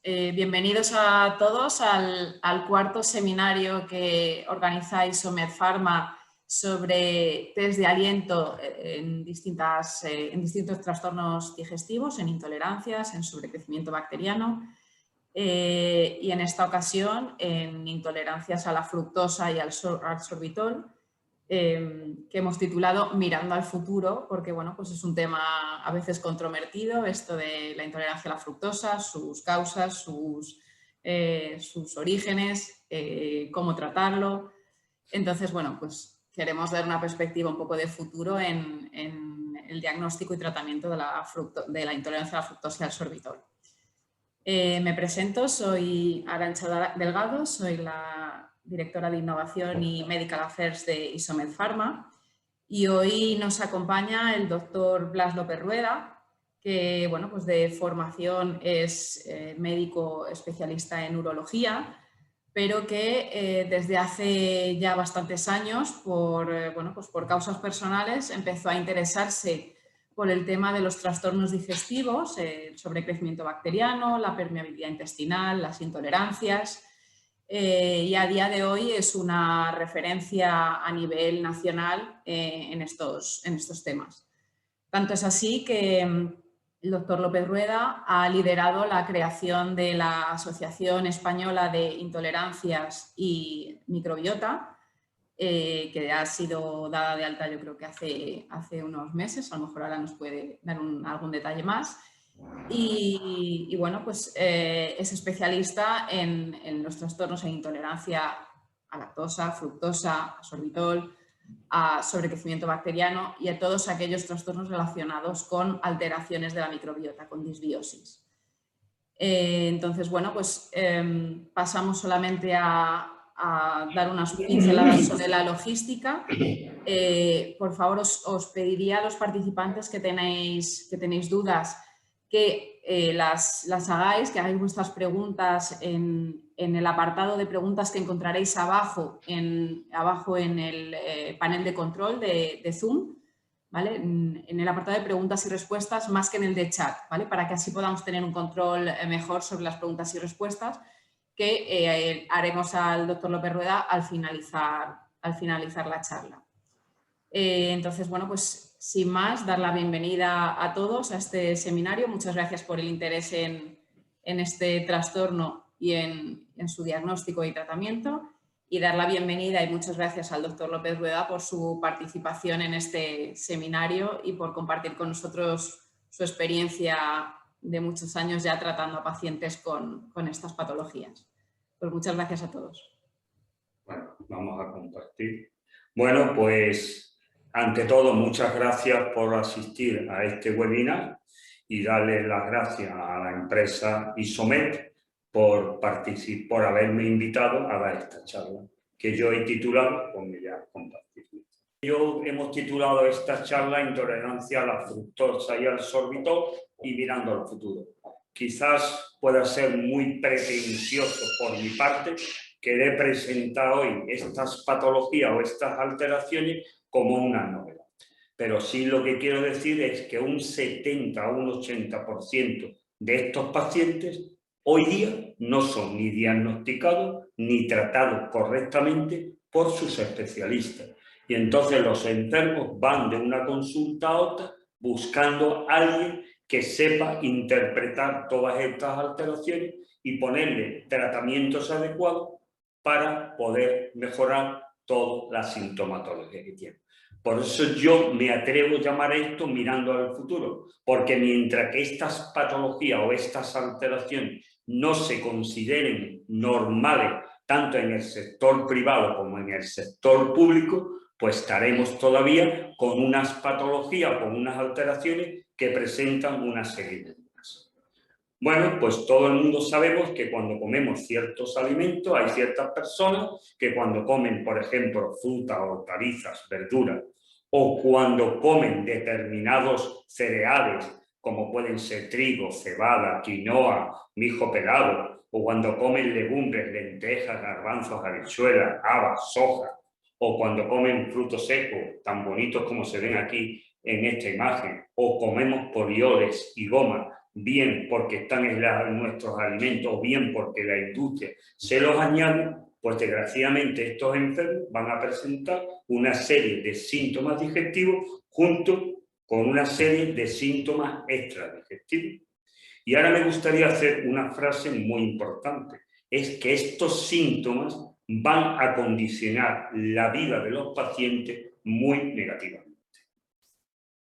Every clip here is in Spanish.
Bienvenidos a todos al cuarto seminario que organiza Isomed Pharma sobre test de aliento en distintos trastornos digestivos, en intolerancias, en sobrecrecimiento bacteriano y en esta ocasión en intolerancias a la fructosa y al sorbitol, que hemos titulado Mirando al futuro, porque bueno, pues es un tema a veces controvertido, esto de la intolerancia a la fructosa, sus causas, sus orígenes, cómo tratarlo. Entonces, bueno, pues queremos dar una perspectiva un poco de futuro en el diagnóstico y tratamiento de la intolerancia a la fructosa y al sorbitol. Me presento, soy Arantxa Delgado, soy la directora de Innovación y Medical Affairs de Isomed Pharma y hoy nos acompaña el doctor Blas López Rueda, que bueno, pues de formación es médico especialista en urología, pero que desde hace ya bastantes años, por causas personales, empezó a interesarse por el tema de los trastornos digestivos, el sobrecrecimiento bacteriano, la permeabilidad intestinal, las intolerancias, y a día de hoy es una referencia a nivel nacional en estos temas. Tanto es así que el doctor López Rueda ha liderado la creación de la Asociación Española de Intolerancias y Microbiota, que ha sido dada de alta yo creo que hace unos meses, a lo mejor ahora nos puede dar algún detalle más. Y bueno, pues es especialista en los trastornos e intolerancia a lactosa, fructosa, a sorbitol, a sobrecrecimiento bacteriano y a todos aquellos trastornos relacionados con alteraciones de la microbiota, con disbiosis. Entonces, bueno, pues pasamos solamente a dar unas pinceladas sobre la logística. Por favor, os pediría a los participantes que tenéis dudas que las hagáis, que hagáis vuestras preguntas en el apartado de preguntas que encontraréis abajo en el panel de control de Zoom, ¿vale? En el apartado de preguntas y respuestas más que en el de chat, ¿vale? Para que así podamos tener un control mejor sobre las preguntas y respuestas que haremos al doctor López Rueda al finalizar la charla. Entonces, bueno, pues sin más, dar la bienvenida a todos a este seminario. Muchas gracias por el interés en este trastorno y en su diagnóstico y tratamiento. Y dar la bienvenida y muchas gracias al doctor López Rueda por su participación en este seminario y por compartir con nosotros su experiencia de muchos años ya tratando a pacientes con estas patologías. Pues muchas gracias a todos. Bueno, vamos a compartir. Bueno, pues ante todo, muchas gracias por asistir a este webinar y darle las gracias a la empresa Isomed por haberme invitado a dar esta charla, que yo he titulado, pues me voy a compartir. Hemos titulado esta charla Intolerancia a la fructosa y al sorbitol y mirando al futuro. Quizás pueda ser muy pretencioso por mi parte querer presentar hoy estas patologías o estas alteraciones como una novedad. Pero sí lo que quiero decir es que un 70 o un 80% de estos pacientes hoy día no son ni diagnosticados ni tratados correctamente por sus especialistas. Y entonces los enfermos van de una consulta a otra buscando a alguien que sepa interpretar todas estas alteraciones y ponerle tratamientos adecuados para poder mejorar toda la sintomatología que tiene. Por eso yo me atrevo a llamar esto mirando al futuro, porque mientras que estas patologías o estas alteraciones no se consideren normales, tanto en el sector privado como en el sector público, pues estaremos todavía con unas patologías, con unas alteraciones que presentan una serie de dudas. Bueno, pues todo el mundo sabemos que cuando comemos ciertos alimentos, hay ciertas personas que cuando comen, por ejemplo, frutas, hortalizas, verduras, o cuando comen determinados cereales, como pueden ser trigo, cebada, quinoa, mijo pelado, o cuando comen legumbres, lentejas, garbanzos, habichuelas, habas, soja, o cuando comen frutos secos, tan bonitos como se ven aquí en esta imagen, o comemos polioles y goma, bien porque están en nuestros alimentos o bien porque la industria se los añade, pues desgraciadamente estos enfermos van a presentar una serie de síntomas digestivos junto con una serie de síntomas extradigestivos. Y ahora me gustaría hacer una frase muy importante, es que estos síntomas van a condicionar la vida de los pacientes muy negativamente.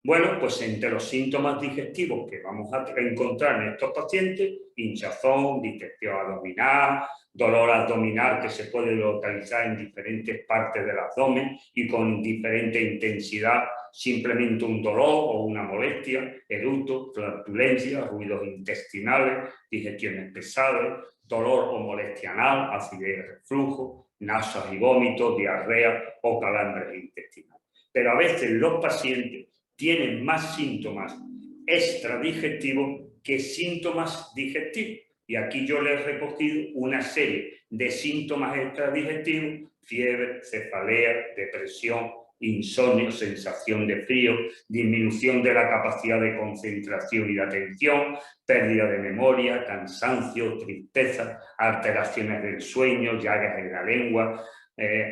Bueno, pues entre los síntomas digestivos que vamos a encontrar en estos pacientes, hinchazón, distensión abdominal, dolor abdominal que se puede localizar en diferentes partes del abdomen y con diferente intensidad, simplemente un dolor o una molestia, eructos, flatulencia, ruidos intestinales, digestiones pesadas, dolor o molestia anal, acidez y reflujo, náuseas y vómitos, diarrea o calambres intestinales. Pero a veces los pacientes tienen más síntomas extradigestivos que síntomas digestivos. Y aquí yo les he recogido una serie de síntomas extradigestivos: fiebre, cefalea, depresión, insomnio, sensación de frío, disminución de la capacidad de concentración y de atención, pérdida de memoria, cansancio, tristeza, alteraciones del sueño, llagas en la lengua,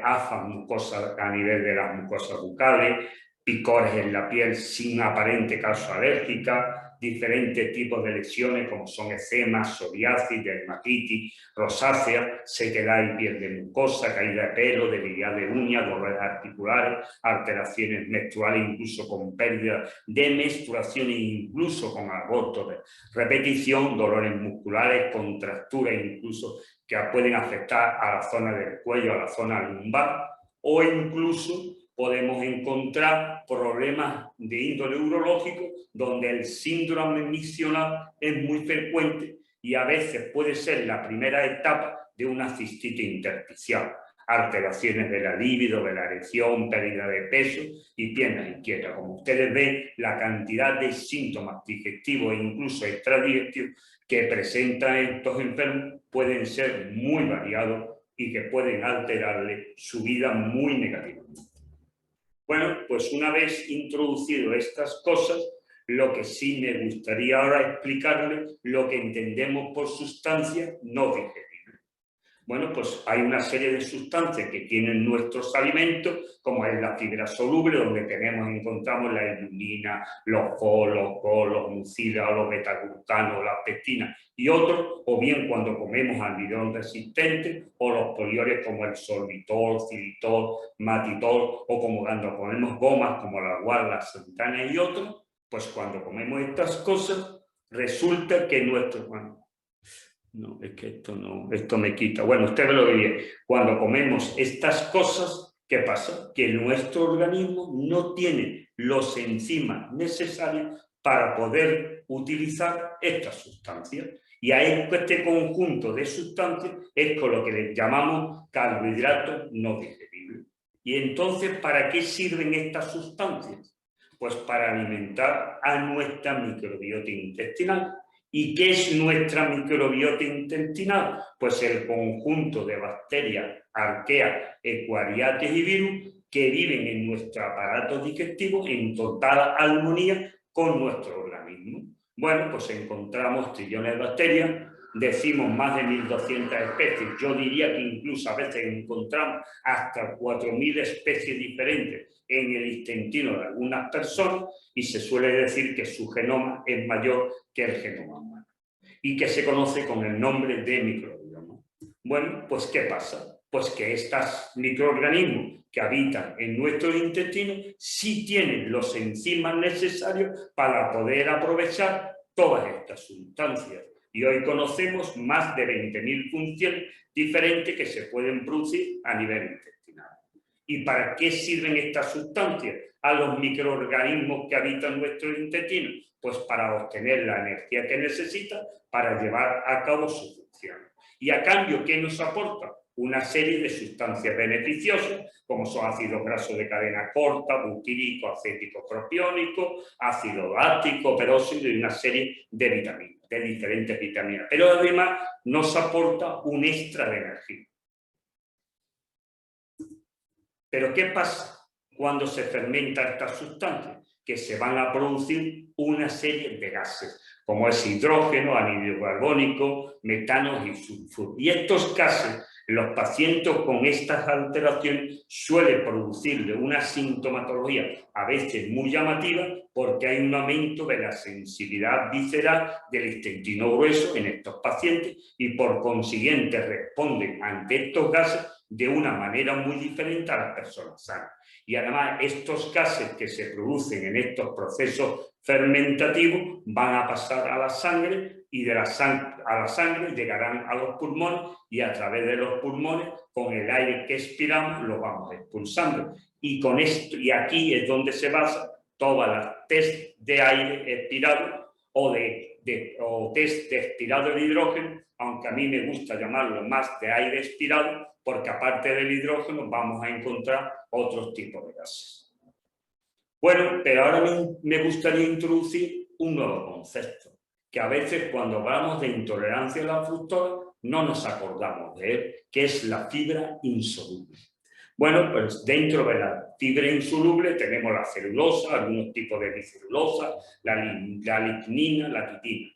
afas mucosas a nivel de las mucosas bucales, picores en la piel sin aparente causa alérgica, diferentes tipos de lesiones como son eczemas, psoriasis, dermatitis, rosácea, sequedad y piel de mucosa, caída de pelo, debilidad de uñas, dolores articulares, alteraciones menstruales, incluso con pérdida de menstruación e incluso con aborto de repetición, dolores musculares, contracturas incluso que pueden afectar a la zona del cuello, a la zona lumbar, o incluso podemos encontrar problemas de índole urológico donde el síndrome miccional es muy frecuente y a veces puede ser la primera etapa de una cistitis intersticial, alteraciones de la libido, de la erección, pérdida de peso y piernas inquietas. Como ustedes ven, la cantidad de síntomas digestivos e incluso extradigestivos que presentan estos enfermos pueden ser muy variados y que pueden alterarle su vida muy negativamente. Bueno, pues una vez introducido estas cosas, lo que sí me gustaría ahora explicarles lo que entendemos por sustancias no digeribles. Bueno, pues hay una serie de sustancias que tienen nuestros alimentos, como es la fibra soluble, donde encontramos la inulina, los los mucilas, los betaglutanos, las pectinas y otros, o bien cuando comemos almidón resistente, o los poliores como el sorbitol, xilitol, matitol, o como cuando comemos gomas como la guar, la xantana y otros, pues cuando comemos estas cosas, resulta que no, es que esto me quita. Bueno, usted me lo diría. Cuando comemos estas cosas, ¿qué pasa? Que nuestro organismo no tiene los enzimas necesarios para poder utilizar estas sustancias. Y a este conjunto de sustancias es con lo que le llamamos carbohidratos no digeribles. Y entonces, ¿para qué sirven estas sustancias? Pues para alimentar a nuestra microbiota intestinal. ¿Y qué es nuestra microbiota intestinal? Pues el conjunto de bacterias, arqueas, escherichia y virus que viven en nuestro aparato digestivo en total armonía con nuestro organismo. Bueno, pues encontramos trillones de bacterias, decimos más de 1200 especies, yo diría que incluso a veces encontramos hasta 4000 especies diferentes en el intestino de algunas personas y se suele decir que su genoma es mayor que el genoma humano y que se conoce con el nombre de microbioma. Bueno, pues ¿qué pasa? Pues que estos microorganismos que habitan en nuestro intestino sí tienen los enzimas necesarios para poder aprovechar todas estas sustancias. Y hoy conocemos más de 20.000 funciones diferentes que se pueden producir a nivel intestinal. ¿Y para qué sirven estas sustancias a los microorganismos que habitan nuestro intestino? Pues para obtener la energía que necesitan para llevar a cabo sus funciones. Y a cambio, ¿qué nos aporta? Una serie de sustancias beneficiosas, como son ácidos grasos de cadena corta, butírico, acético propiónico, ácido láctico, peróxido y una serie de vitaminas, de diferentes vitaminas. Pero además nos aporta un extra de energía. Pero ¿qué pasa cuando se fermentan estas sustancias? Que se van a producir una serie de gases, como es hidrógeno, anhídrido carbónico, metano y sulfuro. Y estos gases, los pacientes con estas alteraciones suelen producirle una sintomatología a veces muy llamativa porque hay un aumento de la sensibilidad visceral del intestino grueso en estos pacientes y por consiguiente responden ante estos gases de una manera muy diferente a las personas sanas. Y además estos gases que se producen en estos procesos fermentativos van a pasar a la sangre y de la sangre llegarán a los pulmones y a través de los pulmones con el aire que expiramos lo vamos expulsando. Y con esto, y aquí es donde se basa todas las test de aire expirado o test de expirado de hidrógeno, aunque a mí me gusta llamarlo más de aire expirado, porque aparte del hidrógeno vamos a encontrar otros tipos de gases. Bueno, pero ahora me gustaría introducir un nuevo concepto, que a veces cuando hablamos de intolerancia a la fructosa no nos acordamos de él, que es la fibra insoluble. Bueno, pues dentro de la fibra insoluble tenemos la celulosa, algunos tipos de bicelulosa, la lignina, la quitina.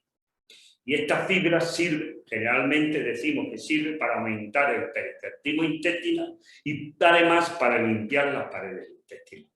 Y estas fibras sirven, generalmente decimos que sirven para aumentar el pericartismo intestinal y además para limpiar las paredes intestinales.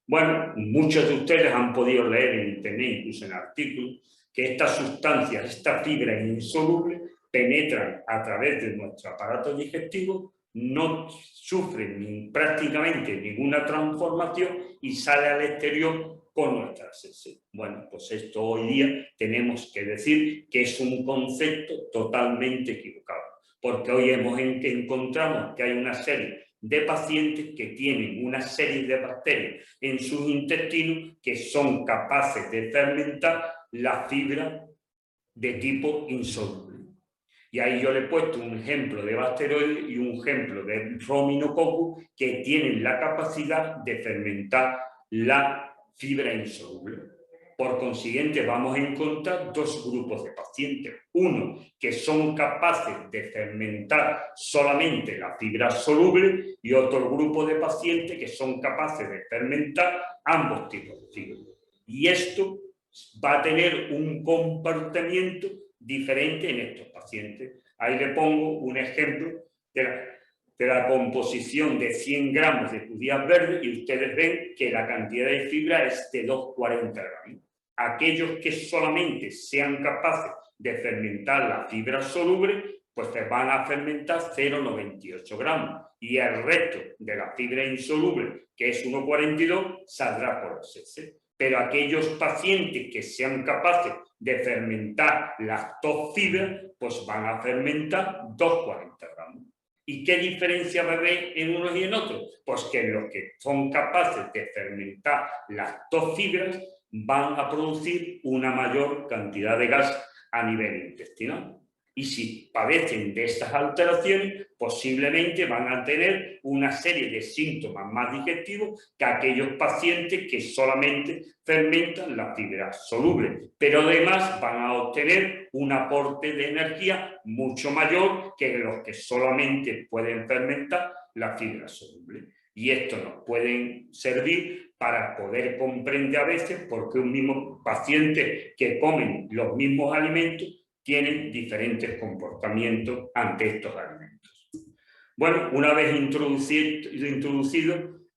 Bueno, muchos de ustedes han podido leer en internet, incluso en artículos, que estas sustancias, estas fibras insolubles, penetran a través de nuestro aparato digestivo, no sufren prácticamente ninguna transformación y sale al exterior con nuestras heces. Bueno, pues esto hoy día tenemos que decir que es un concepto totalmente equivocado, porque hoy encontramos que hay una serie de pacientes que tienen una serie de bacterias en sus intestinos que son capaces de fermentar la fibra de tipo insoluble. Y ahí yo le he puesto un ejemplo de bacteroides y un ejemplo de Rominococcus que tienen la capacidad de fermentar la fibra insoluble. Por consiguiente, vamos a encontrar dos grupos de pacientes. Uno, que son capaces de fermentar solamente la fibra soluble y otro grupo de pacientes que son capaces de fermentar ambos tipos de fibra. Y esto va a tener un comportamiento diferente en estos pacientes. Ahí le pongo un ejemplo de la composición de 100 gramos de judías verdes y ustedes ven que la cantidad de fibra es de 2,40 gramos. Aquellos que solamente sean capaces de fermentar la fibra soluble, pues van a fermentar 0,98 gramos. Y el resto de la fibra insoluble, que es 1,42, saldrá por las heces. Pero aquellos pacientes que sean capaces de fermentar las dos fibras, pues van a fermentar 2,40 gramos. ¿Y qué diferencia va a haber en unos y en otros? Pues que los que son capaces de fermentar las dos fibras van a producir una mayor cantidad de gas a nivel intestinal. Y si padecen de estas alteraciones, posiblemente van a tener una serie de síntomas más digestivos que aquellos pacientes que solamente fermentan la fibra soluble. Pero además van a obtener un aporte de energía mucho mayor que los que solamente pueden fermentar la fibra soluble. Y esto nos puede servir para poder comprender a veces por qué un mismo paciente que comen los mismos alimentos tienen diferentes comportamientos ante estos alimentos. Bueno, una vez introducido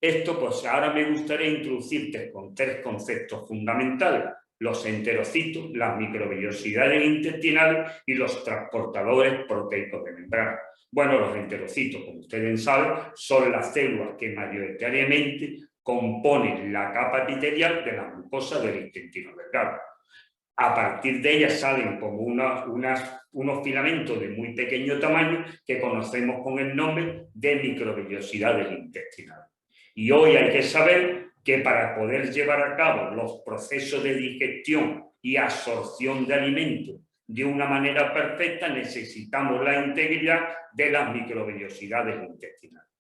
esto, pues ahora me gustaría introducirte con tres conceptos fundamentales: los enterocitos, las microvellosidades intestinales y los transportadores proteicos de membrana. Bueno, los enterocitos, como ustedes saben, son las células que mayoritariamente componen la capa epitelial de la mucosa del intestino delgado. A partir de ellas salen como unos filamentos de muy pequeño tamaño que conocemos con el nombre de microvellosidades intestinales. Y hoy hay que saber que para poder llevar a cabo los procesos de digestión y absorción de alimentos de una manera perfecta necesitamos la integridad de las microvellosidades intestinales.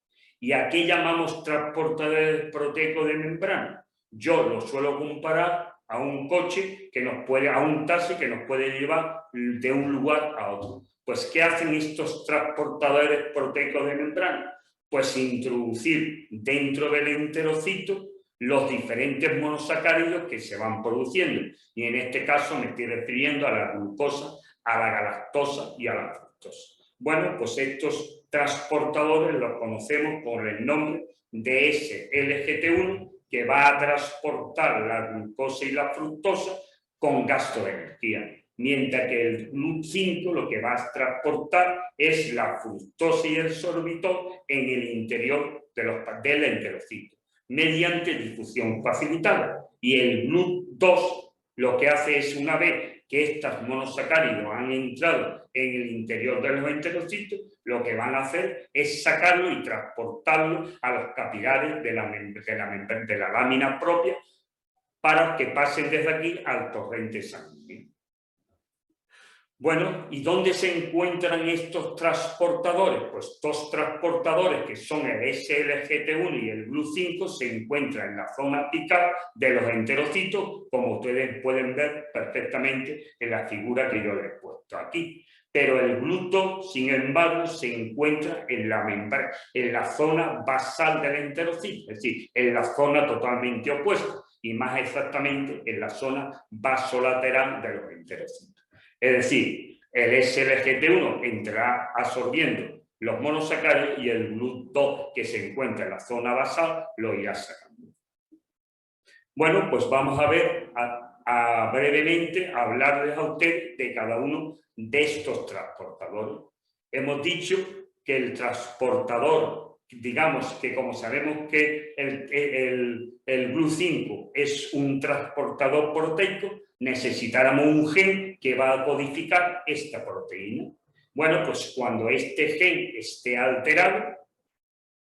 ¿Y a qué llamamos transportadores proteicos de membrana? Yo lo suelo comparar a un coche a un taxi que nos puede llevar de un lugar a otro. Pues, ¿qué hacen estos transportadores proteicos de membrana? Pues introducir dentro del enterocito los diferentes monosacáridos que se van produciendo. Y en este caso me estoy refiriendo a la glucosa, a la galactosa y a la fructosa. Bueno, pues estos transportadores los conocemos por el nombre de SLGT1, que va a transportar la glucosa y la fructosa con gasto de energía. Mientras que el GLUT5 lo que va a transportar es la fructosa y el sorbitol en el interior del enterocito, mediante difusión facilitada. Y el GLUT2 lo que hace es, una vez que estos monosacáridos han entrado en el interior de los enterocitos, lo que van a hacer es sacarlo y transportarlo a los capilares de la lámina propia para que pasen desde aquí al torrente sanguíneo. Bueno, ¿y dónde se encuentran estos transportadores? Pues estos transportadores, que son el SLGT1 y el GLUT5, se encuentran en la zona apical de los enterocitos, como ustedes pueden ver perfectamente en la figura que yo les he puesto aquí. Pero el GLUT2, sin embargo, se encuentra en la zona basal del enterocito, es decir, en la zona totalmente opuesta, y más exactamente en la zona vasolateral de los enterocitos. Es decir, el SLGT1 entrará absorbiendo los monosacáridos y el GLUT2, que se encuentra en la zona basal, lo irá sacando. Bueno, pues vamos a ver, brevemente, hablarles a ustedes de cada uno de estos transportadores. Hemos dicho que el transportador, digamos que como sabemos que el GLUT5 es un transportador proteico, necesitáramos un gen que va a codificar esta proteína. Bueno, pues cuando este gen esté alterado,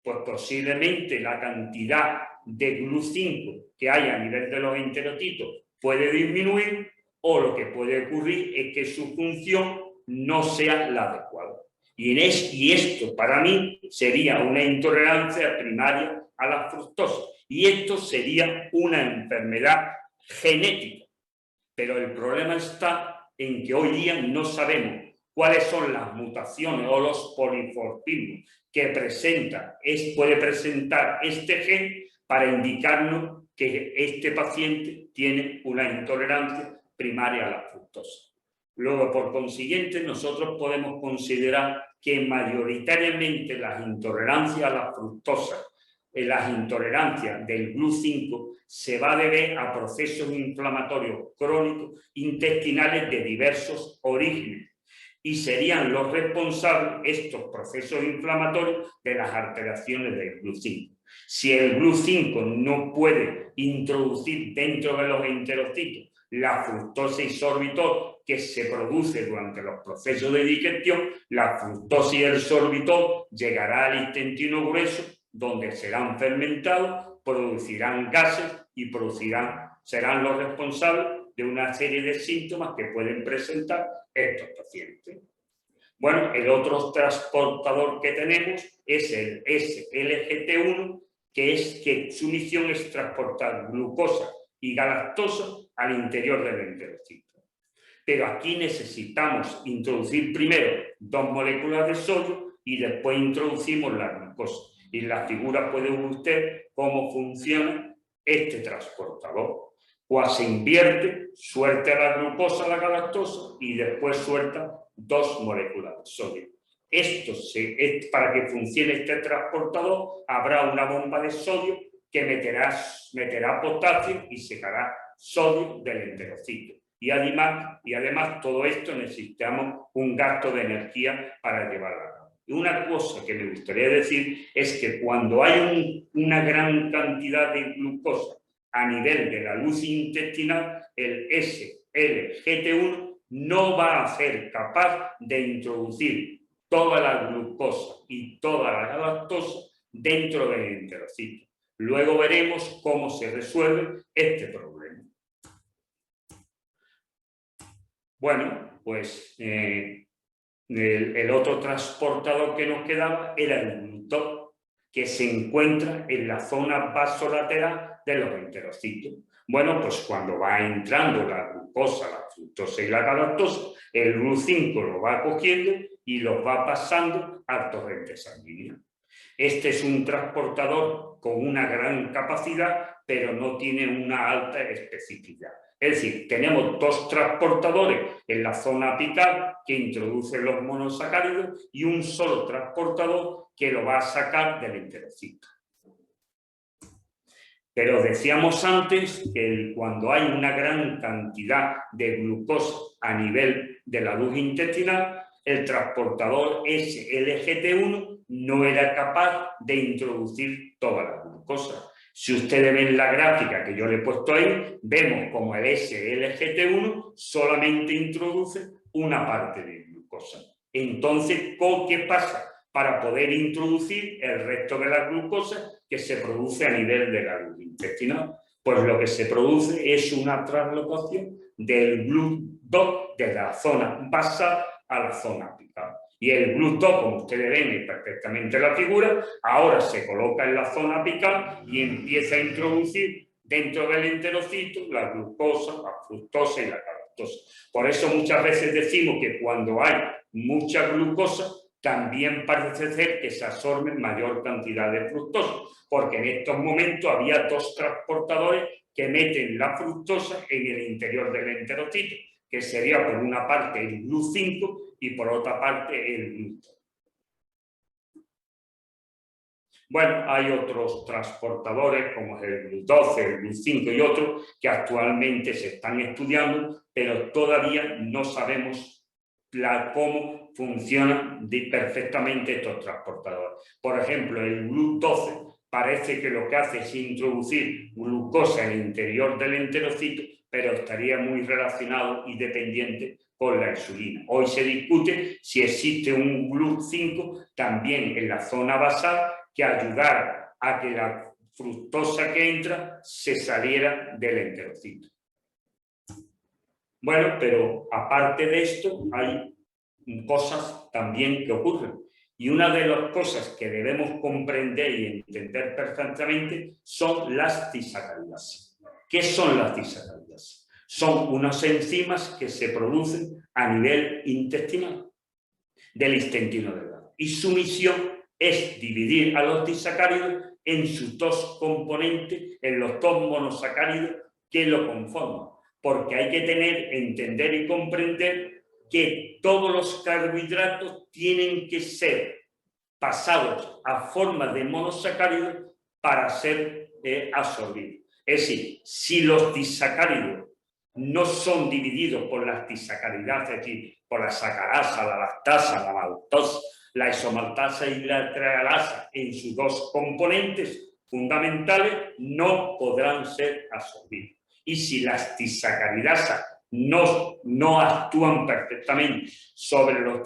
pues posiblemente la cantidad de GLUT5 que hay a nivel de los enterocitos puede disminuir, o lo que puede ocurrir es que su función no sea la adecuada. Y esto para mí sería una intolerancia primaria a la fructosa. Y esto sería una enfermedad genética. Pero el problema está en que hoy día no sabemos cuáles son las mutaciones o los polimorfismos que puede presentar este gen para indicarnos que este paciente tiene una intolerancia primaria a la fructosa. Luego, por consiguiente, nosotros podemos considerar que mayoritariamente las intolerancias a la fructosa, las intolerancias del GLUT5, se va a deber a procesos inflamatorios crónicos intestinales de diversos orígenes, y serían los responsables estos procesos inflamatorios de las alteraciones del GLUT5. Si el GLUT5 no puede introducir dentro de los enterocitos la fructosa y sorbitol que se produce durante los procesos de digestión, la fructosa y el sorbitol llegará al intestino grueso, donde serán fermentados, producirán gases y serán los responsables de una serie de síntomas que pueden presentar estos pacientes. Bueno, el otro transportador que tenemos es el SLGT1, que su misión es transportar glucosa y galactosa al interior del enterocito. Pero aquí necesitamos introducir primero 2 moléculas de sodio y después introducimos la glucosa. Y en la figura puede ver usted cómo funciona este transportador. Pues se invierte, suelta la glucosa, la galactosa, y después suelta 2 moléculas de sodio. Para que funcione este transportador, habrá una bomba de sodio que meterá potasio y sacará sodio del enterocito. Y además todo esto necesitamos un gasto de energía para llevarlo a cabo. Y una cosa que me gustaría decir es que cuando hay una gran cantidad de glucosa a nivel de la luz intestinal, el SLGT1 no va a ser capaz de introducir toda la glucosa y toda la galactosa dentro del enterocito. Luego veremos cómo se resuelve este problema. Bueno, pues el otro transportador que nos quedaba era el GLUT2, que se encuentra en la zona vasolateral de los enterocitos. Bueno, pues cuando va entrando la glucosa, la fructosa y la galactosa, el GLUT5 lo va cogiendo y los va pasando al torrente sanguíneo. Este es un transportador con una gran capacidad, pero no tiene una alta especificidad. Es decir, tenemos dos transportadores en la zona apical que introducen los monosacáridos y un solo transportador que lo va a sacar del enterocito. Pero decíamos antes que cuando hay una gran cantidad de glucosa a nivel de la luz intestinal, el transportador SLGT1 no era capaz de introducir toda la glucosa. Si ustedes ven la gráfica que yo le he puesto ahí, vemos como el SLGT1 solamente introduce una parte de glucosa. Entonces, ¿qué pasa? Para poder introducir el resto de la glucosa que se produce a nivel de la luz intestinal. Pues lo que se produce es una translocación del GLUT2 de la zona basal a la zona apical. Y el GLUT2, como ustedes ven perfectamente en la figura, ahora se coloca en la zona apical y empieza a introducir dentro del enterocito la glucosa, la fructosa y la galactosa. Por eso muchas veces decimos que cuando hay mucha glucosa, también parece ser que se absorbe mayor cantidad de fructosa, porque en estos momentos había dos transportadores que meten la fructosa en el interior del enterocito, que sería por una parte el GLUT5 y por otra parte el GLUT2. Bueno, hay otros transportadores como el GLUT12, el GLUT5 y otros que actualmente se están estudiando, pero todavía no sabemos cómo funcionan perfectamente estos transportadores. Por ejemplo, el GLUT12 parece que lo que hace es introducir glucosa en el interior del enterocito, pero estaría muy relacionado y dependiente con la insulina. Hoy se discute si existe un GLUT5 también en la zona basal que ayudara a que la fructosa que entra se saliera del enterocito. Bueno, pero aparte de esto hay cosas también que ocurren. Y una de las cosas que debemos comprender y entender perfectamente son las disacaridasas. ¿Qué son las disacaridasas? Son unas enzimas que se producen a nivel intestinal, del intestino delgado. Y su misión es dividir a los disacáridos en sus dos componentes, en los dos monosacáridos que lo conforman. Porque hay que entender y comprender que todos los carbohidratos tienen que ser pasados a forma de monosacáridos para ser absorbidos. Es decir, si los disacáridos no son divididos por las disacaridasas, es decir, por la sacarasa, la lactasa, la maltosa, la isomaltasa y la trigalasa en sus dos componentes fundamentales, no podrán ser absorbidos. Y si las disacaridasas no actúan perfectamente sobre los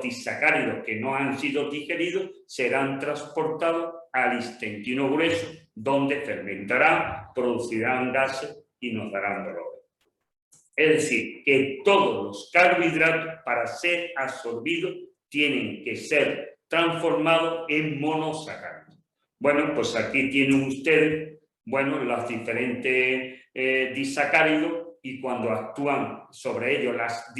disacáridos que no han sido digeridos serán transportados al intestino grueso, donde fermentarán, producirán gases y nos darán dolor. Es decir, que todos los carbohidratos para ser absorbidos tienen que ser transformados en monosacáridos. Bueno, pues aquí tienen ustedes, bueno, los diferentes disacáridos y cuando actúan sobre ellos las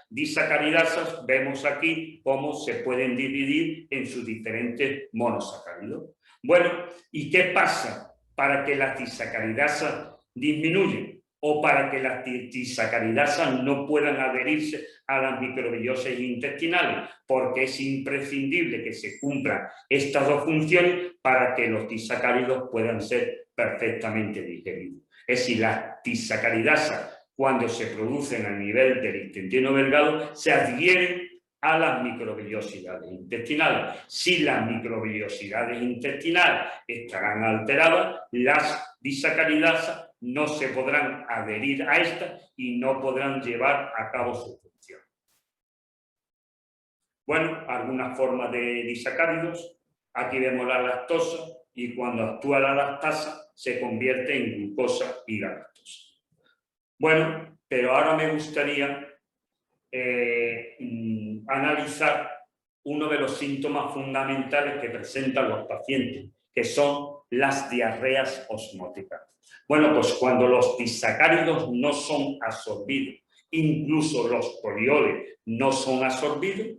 disacaridasas, vemos aquí cómo se pueden dividir en sus diferentes monosacáridos. Bueno, ¿y qué pasa para que las disacaridasas disminuyan o para que las disacaridasas no puedan adherirse a las microbioses intestinales? Porque es imprescindible que se cumplan estas dos funciones para que los disacáridos puedan ser perfectamente digeridos. Es decir, las disacaridasas, cuando se producen a nivel del intestino delgado, se adhieren a las microvellosidades intestinales. Si las microvellosidades intestinales estarán alteradas, las disacaridasas no se podrán adherir a estas y no podrán llevar a cabo su función. Bueno, algunas formas de disacáridos. Aquí vemos la lactosa y cuando actúa la lactasa se convierte en glucosa y galactosa. Bueno, pero ahora me gustaría analizar uno de los síntomas fundamentales que presentan los pacientes, que son las diarreas osmóticas. Bueno, pues cuando los disacáridos no son absorbidos, incluso los polioles no son absorbidos,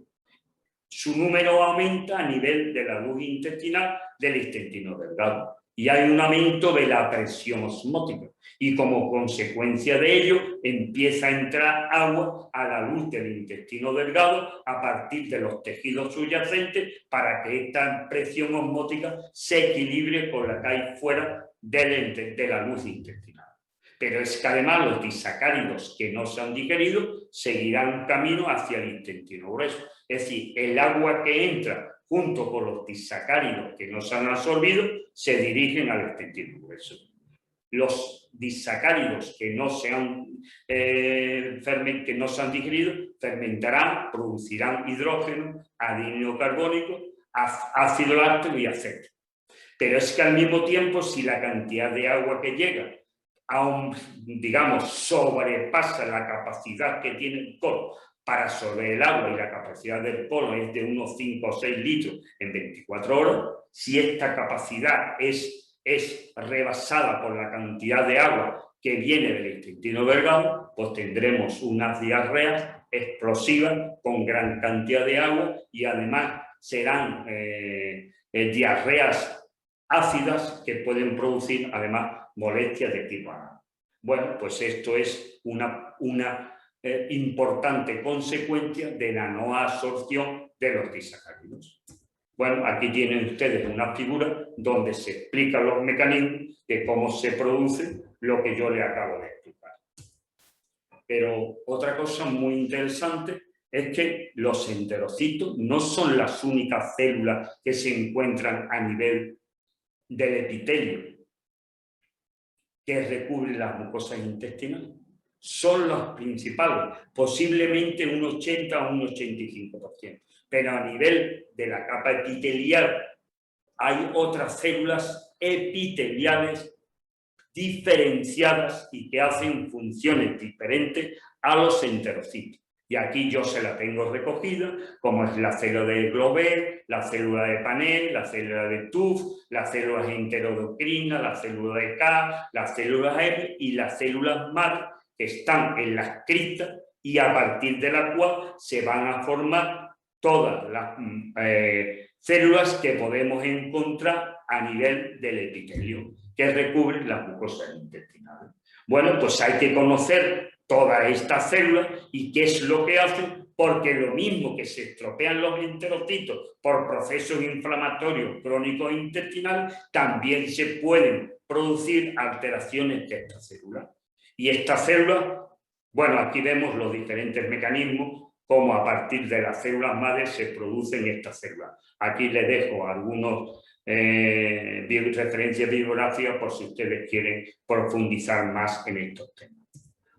su número aumenta a nivel de la luz intestinal del intestino delgado. Y hay un aumento de la presión osmótica. Y como consecuencia de ello, empieza a entrar agua a la luz del intestino delgado a partir de los tejidos subyacentes para que esta presión osmótica se equilibre con la que hay fuera de la luz intestinal. Pero es que además los disacáridos que no se han digerido seguirán camino hacia el intestino grueso. Es decir, el agua que entra junto con los disacáridos que no se han absorbido se dirigen al intestino grueso. Los disacáridos que no se han digerido fermentarán, producirán hidrógeno, anhídrido carbónico, ácido láctico y aceite. Pero es que al mismo tiempo, si la cantidad de agua que llega digamos, sobrepasa la capacidad que tiene el colon para absorber el agua, y la capacidad del colon es de unos 5 o 6 litros en 24 horas, si esta capacidad es rebasada por la cantidad de agua que viene del intestino delgado, pues tendremos unas diarreas explosivas con gran cantidad de agua, y además serán diarreas ácidas que pueden producir además molestias de tipo anal. Bueno, pues esto es una importante consecuencia de la no absorción de los disacáridos. Bueno, aquí tienen ustedes una figura donde se explican los mecanismos de cómo se produce lo que yo le acabo de explicar. Pero otra cosa muy interesante es que los enterocitos no son las únicas células que se encuentran a nivel del epitelio que recubre las mucosas intestinales. Son los principales, posiblemente un 80 o un 85%. Pero a nivel de la capa epitelial hay otras células epiteliales diferenciadas y que hacen funciones diferentes a los enterocitos. Y aquí yo se la tengo recogida, como es la célula de Globet, la célula de Panel, la célula de TUF, las células enteroendocrinas, la célula de K, las células M y las células madre, que están en las cristas y a partir de la cual se van a formar todas las células que podemos encontrar a nivel del epitelio, que recubren las mucosas intestinales. Bueno, pues hay que conocer todas estas células y qué es lo que hacen, porque lo mismo que se estropean los enterocitos por procesos inflamatorios crónicos intestinales, también se pueden producir alteraciones de estas células. Y estas células, bueno, aquí vemos los diferentes mecanismos, cómo a partir de las células madres se producen estas células. Aquí les dejo algunos referencias bibliográficas por si ustedes quieren profundizar más en estos temas.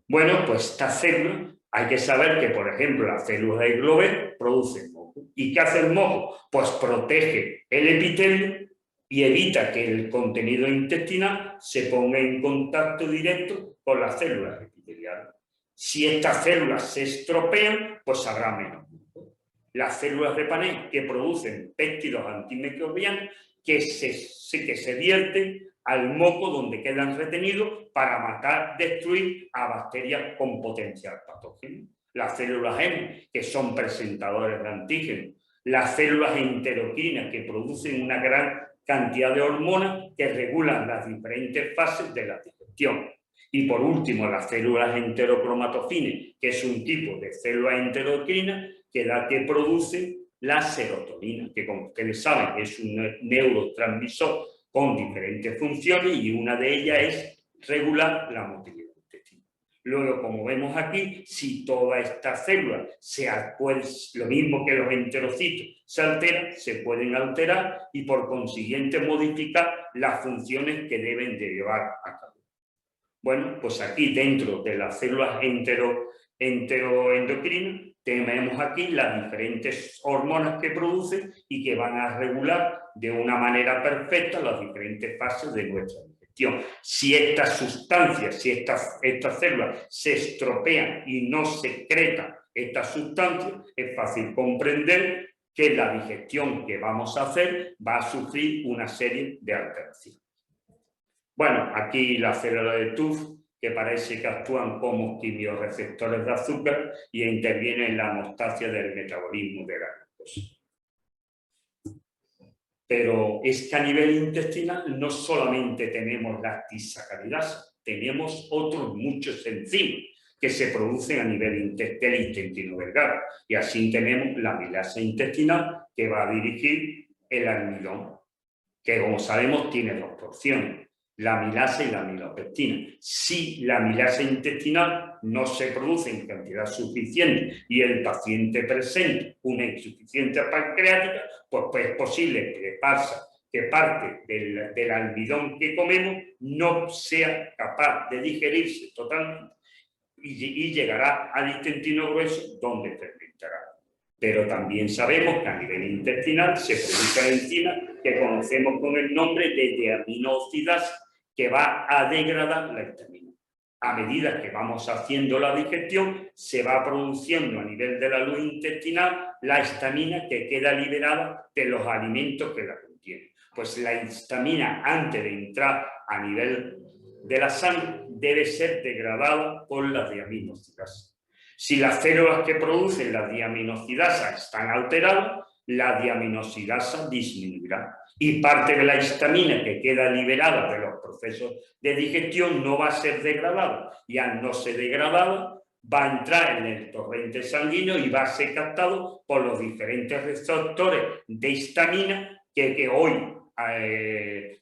Bueno, pues estas células, hay que saber que, por ejemplo, las células de Globet producen moco. ¿Y qué hace el moco? Pues protege el epitelio y evita que el contenido intestinal se ponga en contacto directo con las células epiteliales. Si estas células se estropean, pues habrá menos moco. Las células de Panel que producen péptidos antimicrobianos que se vierten al moco donde quedan retenidos para matar, destruir a bacterias con potencial patógeno. Las células M, que son presentadores de antígenos. Las células enterocrinas, que producen una gran cantidad de hormonas que regulan las diferentes fases de la digestión. Y por último, las células enterocromatofines, que es un tipo de célula enterocrina que produce la serotonina, que como ustedes saben es un neurotransmisor con diferentes funciones y una de ellas es regular la motilidad intestinal. Luego, como vemos aquí, si todas estas células lo mismo que los enterocitos se alteran, se pueden alterar y por consiguiente modificar las funciones que deben de llevar a cabo. Bueno, pues aquí dentro de las células enteroendocrinas tenemos aquí las diferentes hormonas que producen y que van a regular de una manera perfecta las diferentes fases de nuestra digestión. Si estas sustancias, si estas células se estropean y no secretan estas sustancias, es fácil comprender que la digestión que vamos a hacer va a sufrir una serie de alteraciones. Bueno, aquí la célula de TUF, que parece que actúan como quimiorreceptores de azúcar y intervienen en la homeostasia del metabolismo de la glucosa. pero es que a nivel intestinal no solamente tenemos la disacaridasa, tenemos otros muchos enzimas que se producen a nivel del intestino delgado. Y así tenemos la amilasa intestinal que va a dirigir el almidón, que como sabemos tiene dos porciones, la amilasa y la amilopectina. Si la amilasa intestinal no se produce en cantidad suficiente y el paciente presenta una insuficiencia pancreática, pues es posible que parte del almidón que comemos no sea capaz de digerirse totalmente y llegará al intestino grueso, donde fermentará. Pero también sabemos que a nivel intestinal se produce la enzima que conocemos con el nombre de deaminoxidasa, que va a degradar la histamina. A medida que vamos haciendo la digestión, se va produciendo a nivel de la luz intestinal la histamina que queda liberada de los alimentos que la contienen. Pues la histamina, antes de entrar a nivel de la sangre, debe ser degradada por la deaminoxidasa. Si las células que producen la deaminoxidasa están alteradas, la deaminoxidasa disminuirá. Y parte de la histamina que queda liberada de los procesos de digestión no va a ser degradada. Y al no ser degradada, va a entrar en el torrente sanguíneo y va a ser captado por los diferentes receptores de histamina que hoy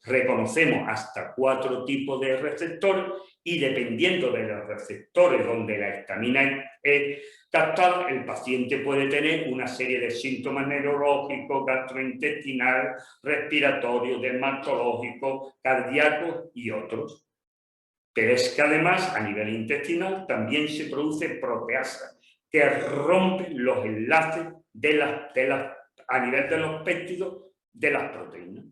reconocemos hasta 4 tipos de receptores, y dependiendo de los receptores donde la histamina es captada, el paciente puede tener una serie de síntomas neurológicos, gastrointestinales, respiratorios, dermatológicos, cardíacos y otros. Pero es que además a nivel intestinal también se produce proteasa, que rompe los enlaces a nivel de los péptidos de las proteínas.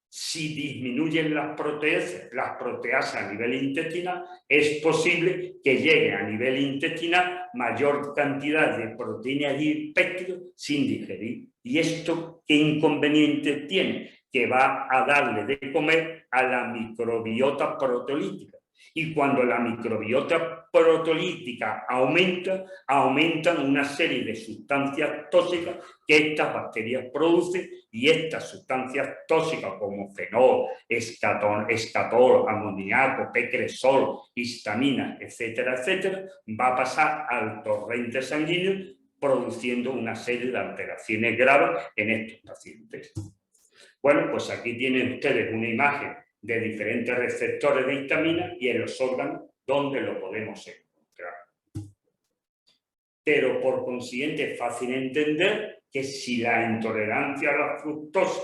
Si disminuyen las proteasas a nivel intestinal, es posible que llegue a nivel intestinal mayor cantidad de proteínas y péptidos sin digerir. ¿Y esto qué inconveniente tiene? Que va a darle de comer a la microbiota proteolítica. Y cuando la microbiota proteolítica aumenta, aumentan una serie de sustancias tóxicas que estas bacterias producen, y estas sustancias tóxicas como fenol, escatol, amoníaco, pecresol, histamina, etcétera, etcétera, va a pasar al torrente sanguíneo produciendo una serie de alteraciones graves en estos pacientes. Bueno, pues aquí tienen ustedes una imagen de diferentes receptores de histamina y en los órganos donde lo podemos encontrar. Pero por consiguiente es fácil entender que si la intolerancia a la fructosa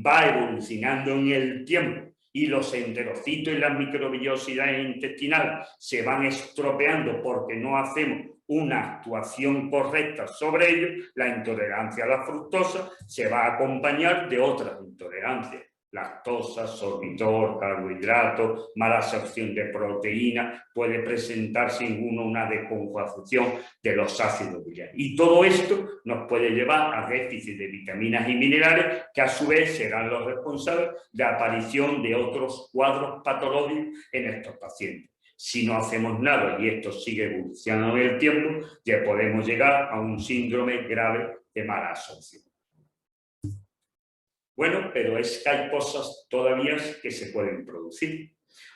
va evolucionando en el tiempo y los enterocitos y las microbiosidades intestinales se van estropeando porque no hacemos una actuación correcta sobre ellos, la intolerancia a la fructosa se va a acompañar de otras intolerancias. Lactosa, sorbitol, carbohidratos, mala absorción de proteína, puede presentarse en una descomposición de los ácidos biliares. Y todo esto nos puede llevar a déficit de vitaminas y minerales que a su vez serán los responsables de aparición de otros cuadros patológicos en estos pacientes. Si no hacemos nada y esto sigue evolucionando en el tiempo, ya podemos llegar a un síndrome grave de mala absorción. Bueno, pero es que hay cosas todavía que se pueden producir.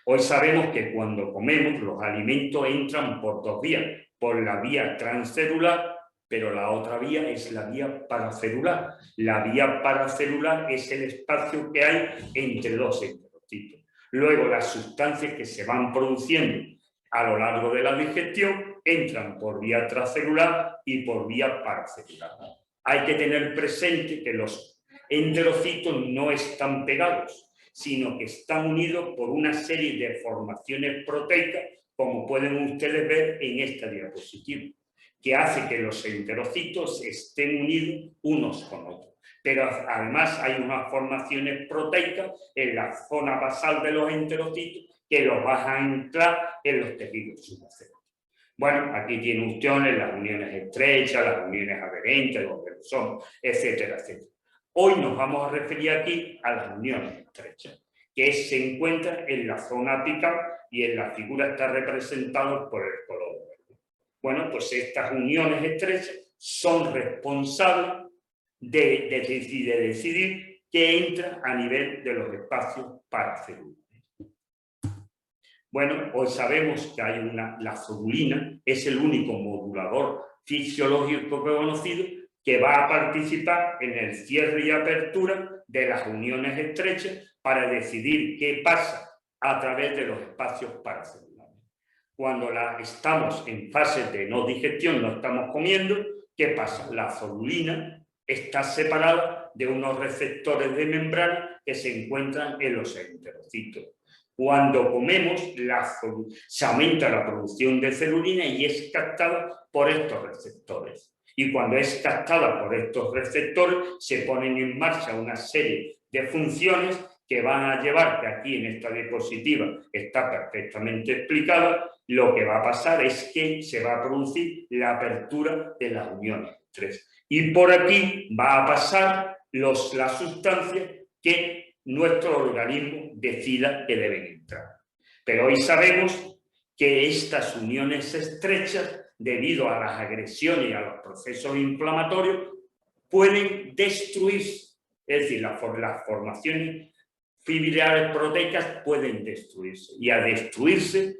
Hoy sabemos que cuando comemos los alimentos entran por 2 vías, por la vía transcelular, pero la otra vía es la vía paracelular. La vía paracelular es el espacio que hay entre los enterocitos. Luego las sustancias que se van produciendo a lo largo de la digestión entran por vía transcelular y por vía paracelular. Hay que tener presente que los enterocitos no están pegados, sino que están unidos por una serie de formaciones proteicas, como pueden ustedes ver en esta diapositiva, que hace que los enterocitos estén unidos unos con otros. Pero además hay unas formaciones proteicas en la zona basal de los enterocitos que los van a anclar en los tejidos supracelares. Bueno, aquí tienen ustedes las uniones estrechas, las uniones adherentes, los verosomos, etcétera, etcétera. Hoy nos vamos a referir aquí a las uniones estrechas, que se encuentran en la zona apical y en la figura está representado por el color verde. Bueno, pues estas uniones estrechas son responsables de decidir que entra a nivel de los espacios paracelulares. Bueno, hoy sabemos que hay la zorulina, es el único modulador fisiológico conocido que va a participar en el cierre y apertura de las uniones estrechas para decidir qué pasa a través de los espacios paracelulares. Cuando estamos en fase de no digestión, no estamos comiendo, ¿qué pasa? La zorulina está separada de unos receptores de membrana que se encuentran en los enterocitos. Cuando comemos, se aumenta la producción de celulina y es captada por estos receptores. Y cuando es captada por estos receptores, se ponen en marcha una serie de funciones que van a llevar, que aquí en esta diapositiva está perfectamente explicado. Lo que va a pasar es que se va a producir la apertura de las uniones estrechas. Y por aquí va a pasar las sustancias que nuestro organismo decida que deben entrar. Pero hoy sabemos que estas uniones estrechas, debido a las agresiones y a los procesos inflamatorios, pueden destruirse. Es decir, las formaciones fibrilares proteicas pueden destruirse. Y al destruirse,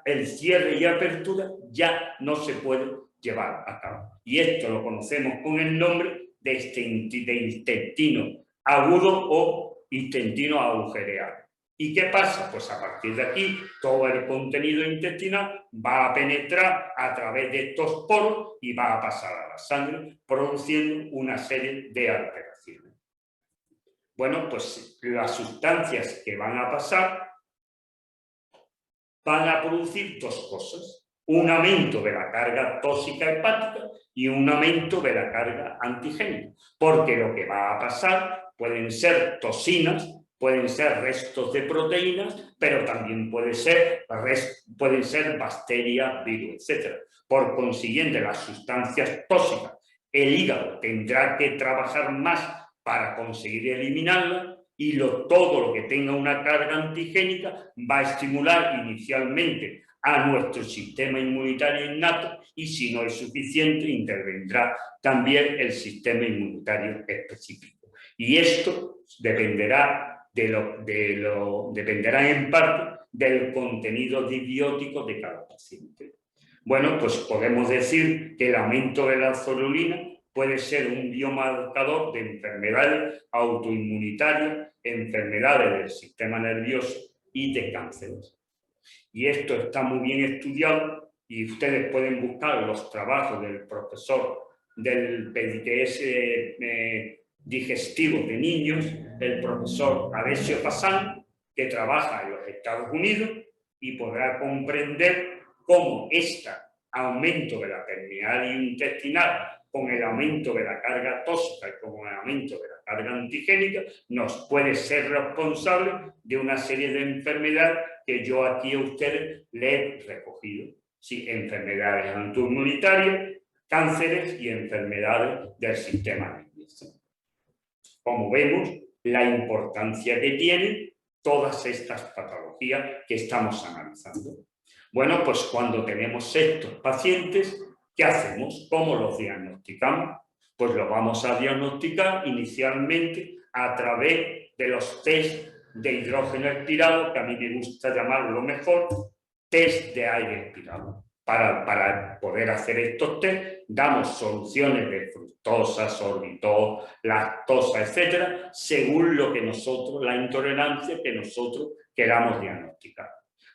el cierre y apertura ya no se puede llevar a cabo. Y esto lo conocemos con el nombre de intestino agudo o intestino agujereado. ¿Y qué pasa? Pues a partir de aquí, todo el contenido intestinal va a penetrar a través de estos poros y va a pasar a la sangre, produciendo una serie de alteraciones. Bueno, pues las sustancias que van a pasar van a producir dos cosas: un aumento de la carga tóxica hepática y un aumento de la carga antigénica, porque lo que va a pasar pueden ser toxinas, pueden ser restos de proteínas, pero también pueden ser bacterias, virus, etc. Por consiguiente, las sustancias tóxicas, el hígado tendrá que trabajar más para conseguir eliminarlas, y todo lo que tenga una carga antigénica va a estimular inicialmente a nuestro sistema inmunitario innato, y si no es suficiente, intervendrá también el sistema inmunitario específico. Y esto dependerá dependerá en parte del contenido antibiótico de cada paciente. Bueno, pues podemos decir que el aumento de la zorulina puede ser un biomarcador de enfermedades autoinmunitarias, enfermedades del sistema nervioso y de cánceres. Y esto está muy bien estudiado, y ustedes pueden buscar los trabajos del profesor del PDS digestivo de niños, el profesor Alessio Fasán, que trabaja en los Estados Unidos, y podrá comprender cómo este aumento de la permeabilidad intestinal, con el aumento de la carga tóxica y con el aumento de la carga antigénica, nos puede ser responsable de una serie de enfermedades que yo aquí a ustedes les he recogido. Sí, enfermedades autoinmunitarias, cánceres y enfermedades del sistema nervioso. Como vemos, la importancia que tienen todas estas patologías que estamos analizando. Bueno, pues cuando tenemos estos pacientes, ¿qué hacemos? ¿Cómo los diagnosticamos? Pues los vamos a diagnosticar inicialmente a través de los test de hidrógeno expirado, que a mí me gusta llamarlo mejor test de aire expirado. Para poder hacer estos test, damos soluciones de fructosa, sorbitol, lactosa, etcétera, según lo que la intolerancia que nosotros queramos diagnosticar.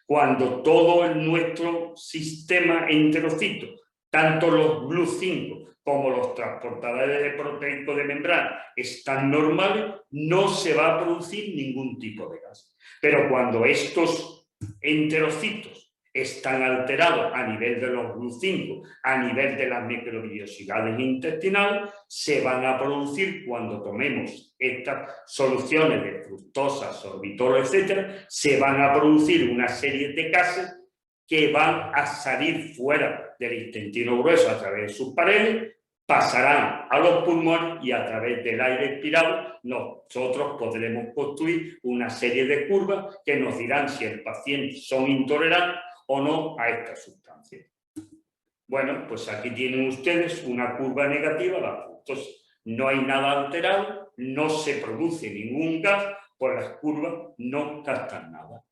Cuando todo nuestro sistema enterocito, tanto los GLU5 como los transportadores proteicos de membrana, están normales, no se va a producir ningún tipo de gas. Pero cuando estos enterocitos están alterados a nivel de los GLU5, a nivel de las microbiosidades intestinales, se van a producir, cuando tomemos estas soluciones de fructosa, sorbitol, etcétera, se van a producir una serie de gases que van a salir fuera del intestino grueso a través de sus paredes, pasarán a los pulmones, y a través del aire expirado nosotros podremos construir una serie de curvas que nos dirán si el paciente son intolerantes o no a esta sustancia. Bueno, pues aquí tienen ustedes una curva negativa, la fructosa. No hay nada alterado, no se produce ningún gas, pues las curvas no captan nada.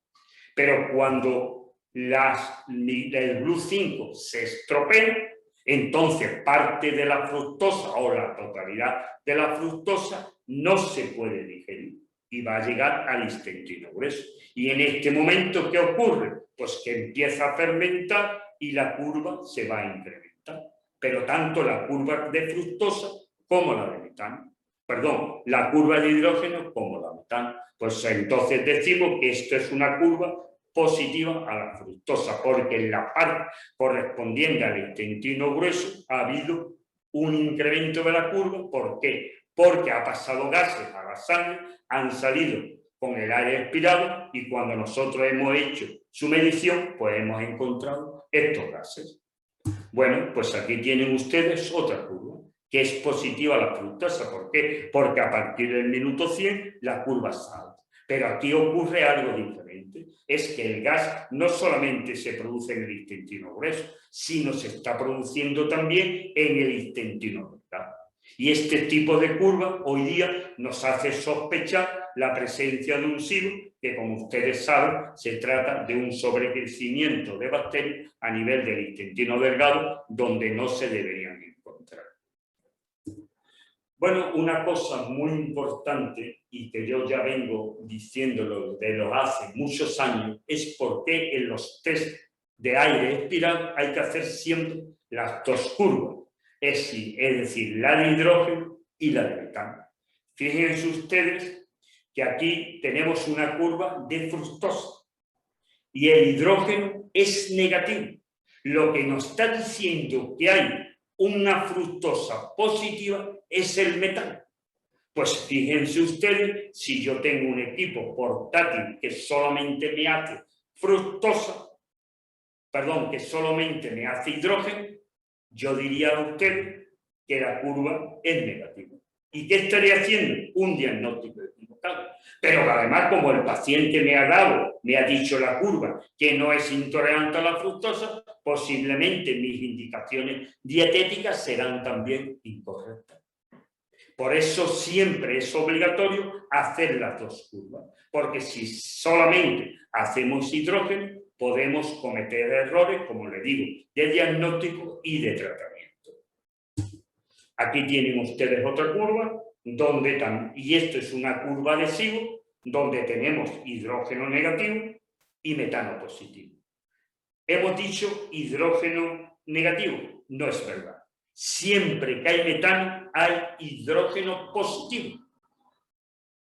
Pero cuando el GLUT5 se estropea, entonces parte de la fructosa o la totalidad de la fructosa no se puede digerir y va a llegar al intestino grueso. Y en este momento, ¿qué ocurre? Pues que empieza a fermentar y la curva se va a incrementar. Pero tanto la curva de fructosa como la de metano. Perdón, la curva de hidrógeno como la de metano. Pues entonces decimos que esto es una curva positiva a la fructosa, porque en la parte correspondiente al intestino grueso ha habido un incremento de la curva. ¿Por qué? Porque ha pasado gases a la sangre, han salido con el aire expirado y cuando nosotros hemos hecho su medición, pues hemos encontrado estos gases. Bueno, pues aquí tienen ustedes otra curva, que es positiva a la fructosa. ¿Por qué? Porque a partir del minuto 100 la curva salta. Pero aquí ocurre algo diferente. Es que el gas no solamente se produce en el intestino grueso, sino se está produciendo también en el intestino delgado. Y este tipo de curva hoy día nos hace sospechar la presencia de un SIBO, que como ustedes saben, se trata de un sobrecrecimiento de bacterias a nivel del intestino delgado, donde no se deberían encontrar. Bueno, una cosa muy importante y que yo ya vengo diciéndolo desde hace muchos años es por qué en los test de aire expirado hay que hacer siempre las dos curvas, es decir, la de hidrógeno y la de metano. Fíjense ustedes que aquí tenemos una curva de fructosa y el hidrógeno es negativo, lo que nos está diciendo que hay una fructosa positiva es el metano. Pues fíjense ustedes, si yo tengo un equipo portátil que solamente me hace fructosa, perdón, que solamente me hace hidrógeno, yo diría a usted que la curva es negativa. ¿Y qué estaría haciendo? Un diagnóstico equivocado. Pero además, como el paciente me ha dicho la curva que no es intolerante a la fructosa, posiblemente mis indicaciones dietéticas serán también incorrectas. Por eso siempre es obligatorio hacer las dos curvas, porque si solamente hacemos hidrógeno, podemos cometer errores, como le digo, de diagnóstico y de tratamiento. Aquí tienen ustedes otra curva, y esto es una curva de SIBO, donde tenemos hidrógeno negativo y metano positivo. Hemos dicho hidrógeno negativo, no es verdad. Siempre que hay metano, hay hidrógeno positivo.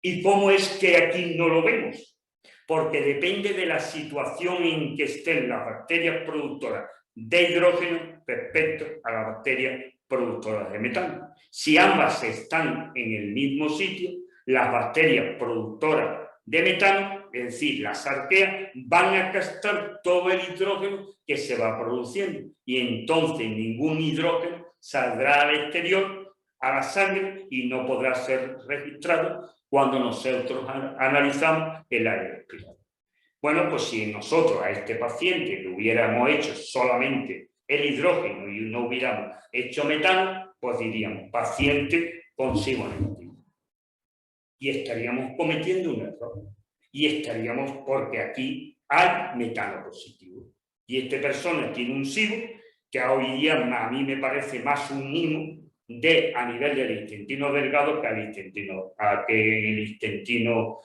¿Y cómo es que aquí no lo vemos? Porque depende de la situación en que estén las bacterias productoras de hidrógeno respecto a las bacterias productoras de metano. Si ambas están en el mismo sitio, las bacterias productoras de metano, es decir, las arqueas, van a captar todo el hidrógeno que se va produciendo y entonces ningún hidrógeno saldrá al exterior, a la sangre, y no podrá ser registrado cuando nosotros analizamos el aire respirado. Bueno, pues si nosotros a este paciente le hubiéramos hecho solamente el hidrógeno y no hubiéramos hecho metano, pues diríamos paciente con SIBO negativo. Y estaríamos cometiendo un error. Y estaríamos, porque aquí hay metano positivo. Y esta persona tiene un SIBO que hoy día a mí me parece más un mimo a nivel del intestino delgado que en el intestino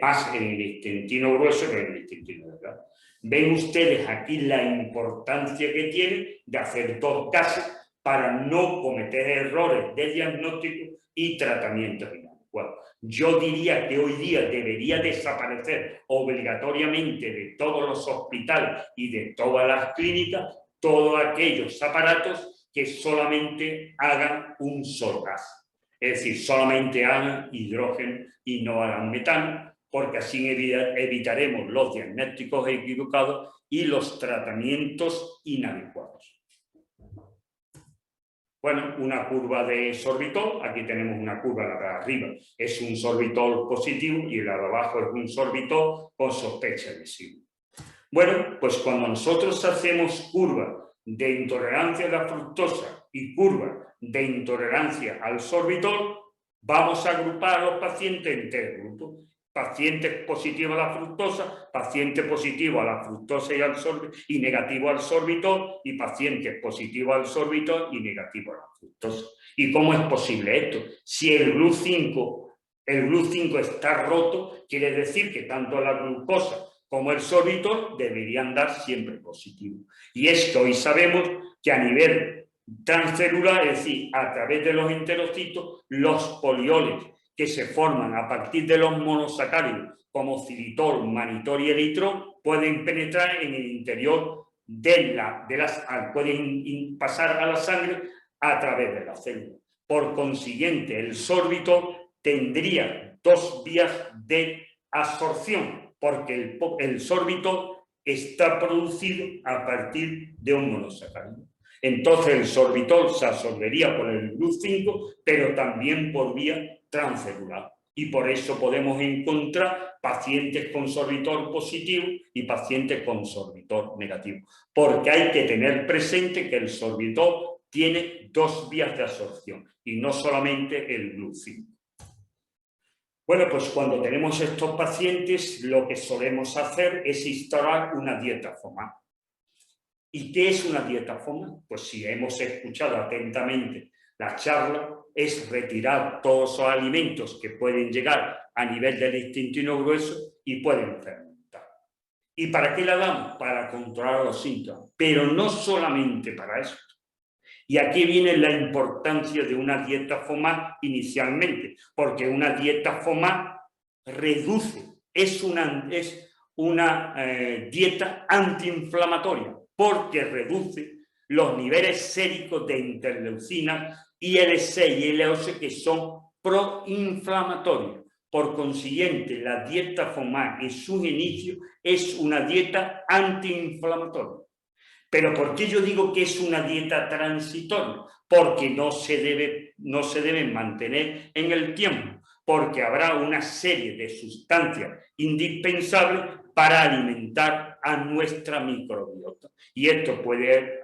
más en el intestino grueso que en el intestino delgado. Ven ustedes aquí la importancia que tiene de hacer dos casos para no cometer errores de diagnóstico y tratamiento final. Bueno, yo diría que hoy día debería desaparecer obligatoriamente de todos los hospitales y de todas las clínicas todos aquellos aparatos que solamente hagan un solo gas. Es decir, solamente hagan hidrógeno y no hagan metano, porque así evitaremos los diagnósticos equivocados y los tratamientos inadecuados. Bueno, una curva de sorbitol, aquí tenemos una curva, la de arriba es un sorbitol positivo y la de abajo es un sorbitol con sospecha de SIBO. Bueno, pues cuando nosotros hacemos curva de intolerancia a la fructosa y curva de intolerancia al sorbitol, Vamos a agrupar a los pacientes en 3 grupos. Pacientes positivos a la fructosa, pacientes positivos a la fructosa y negativo al sorbitol, y pacientes positivos al sorbitol y negativos a la fructosa. ¿Y cómo es posible esto? Si el GLUT5 está roto, quiere decir que tanto la glucosa como el sorbitol deberían dar siempre positivo. Y esto hoy sabemos que a nivel transcelular, es decir, a través de los enterocitos, los polioles que se forman a partir de los monosacáridos como xilitol, manitol y eritrol pueden penetrar en el interior pueden pasar a la sangre a través de la célula. Por consiguiente, el sorbitol tendría 2 vías de absorción, porque el sorbitol está producido a partir de un monosacárido. Entonces el sorbitol se absorbería por el GLUT5, pero también por vía transcelular. Y por eso podemos encontrar pacientes con sorbitol positivo y pacientes con sorbitol negativo. Porque hay que tener presente que el sorbitol tiene 2 vías de absorción y no solamente el GLUT5. Bueno, pues cuando tenemos estos pacientes, lo que solemos hacer es instaurar una dieta FODMAP. ¿Y qué es una dieta FODMAP? Pues si hemos escuchado atentamente la charla, es retirar todos esos alimentos que pueden llegar a nivel del intestino grueso y pueden fermentar. ¿Y para qué la damos? Para controlar los síntomas, pero no solamente para eso. Y aquí viene la importancia de una dieta FODMAP inicialmente, porque una dieta FODMAP reduce, es una dieta antiinflamatoria, porque reduce los niveles séricos de interleucinas IL-6 y IL-8 que son proinflamatorios. Por consiguiente, la dieta FODMAP en sus inicios es una dieta antiinflamatoria. Pero ¿por qué yo digo que es una dieta transitoria? Porque no se debe mantener en el tiempo, porque habrá una serie de sustancias indispensables para alimentar a nuestra microbiota. Y esto puede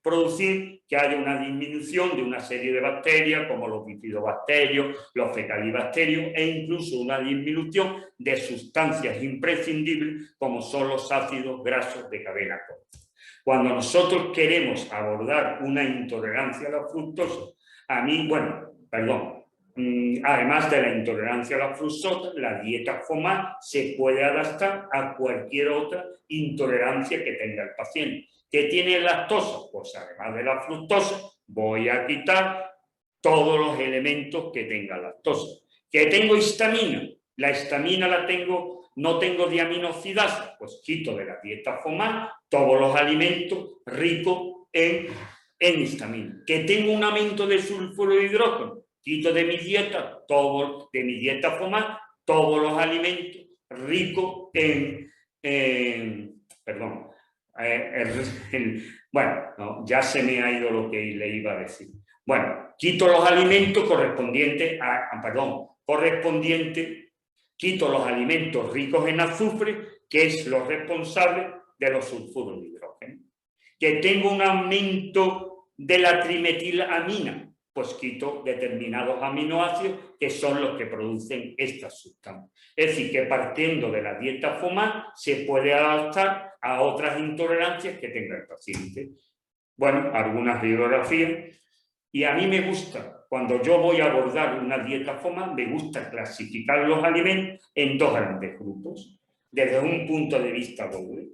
producir que haya una disminución de una serie de bacterias, como los bifidobacterios, los fecalibacterios, e incluso una disminución de sustancias imprescindibles, como son los ácidos grasos de cadena corta. Cuando nosotros queremos abordar una intolerancia a la fructosa, además de la intolerancia a la fructosa, la dieta FODMAP se puede adaptar a cualquier otra intolerancia que tenga el paciente. ¿Qué tiene lactosa? Pues además de la fructosa, voy a quitar todos los elementos que tenga lactosa. ¿Qué tengo histamina? La histamina no tengo diaminoxidasa, pues quito de la dieta FODMAP todos los alimentos ricos en histamina. ¿Que tengo un aumento de sulfuro de hidrógeno? Quito de mi dieta FODMAP todos los alimentos ricos ya se me ha ido lo que le iba a decir. Bueno, quito los alimentos quito los alimentos ricos en azufre, que es lo responsable de los sulfuros de hidrógeno. Que tengo un aumento de la trimetilamina, pues quito determinados aminoácidos que son los que producen estas sustancias. Es decir, que partiendo de la dieta FODMAP se puede adaptar a otras intolerancias que tenga el paciente. Bueno, algunas bibliografías. Y a mí me gusta, cuando yo voy a abordar una dieta FODMAP, me gusta clasificar los alimentos en 2 grandes grupos, desde un punto de vista doble.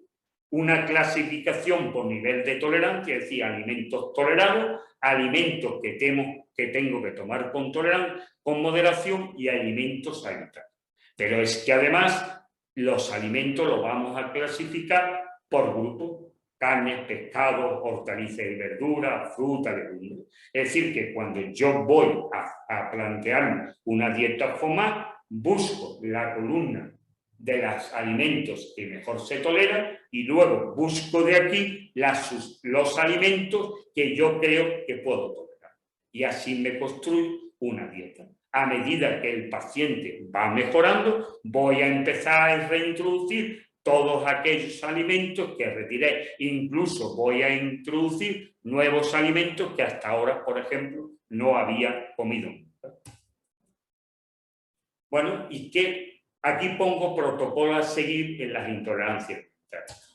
Una clasificación por nivel de tolerancia, es decir, alimentos tolerados, alimentos que tengo que tomar con moderación y alimentos sanitarios. Pero es que además los alimentos los vamos a clasificar por grupos: carnes, pescados, hortalizas y verduras, fruta, legumbres. Es decir, que cuando yo voy a plantearme una dieta FODMAP, busco la columna de los alimentos que mejor se toleran y luego busco de aquí los alimentos que yo creo que puedo tolerar. Y así me construyo una dieta. A medida que el paciente va mejorando, voy a empezar a reintroducir todos aquellos alimentos que retiré. Incluso voy a introducir nuevos alimentos que hasta ahora, por ejemplo, no había comido. Bueno, y que aquí pongo protocolo a seguir en las intolerancias.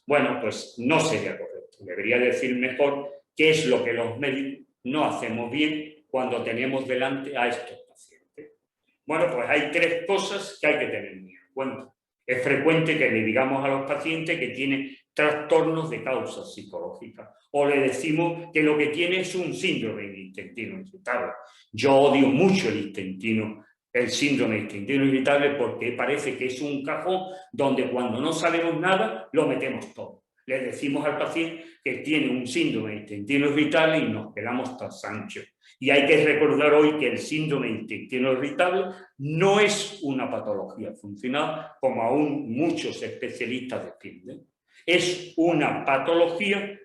Bueno, pues no sería correcto. Debería decir mejor qué es lo que los médicos no hacemos bien cuando tenemos delante a estos pacientes. Bueno, pues hay 3 cosas que hay que tener en cuenta. Es frecuente que le digamos a los pacientes que tienen trastornos de causa psicológica o le decimos que lo que tiene es un síndrome de intestino irritable. Yo odio mucho el síndrome de intestino irritable porque parece que es un cajón donde cuando no sabemos nada lo metemos todo. Le decimos al paciente que tiene un síndrome de intestino irritable y nos quedamos tan anchos. Y hay que recordar hoy que el síndrome de intestino irritable no es una patología funcional, como aún muchos especialistas defienden. Es una patología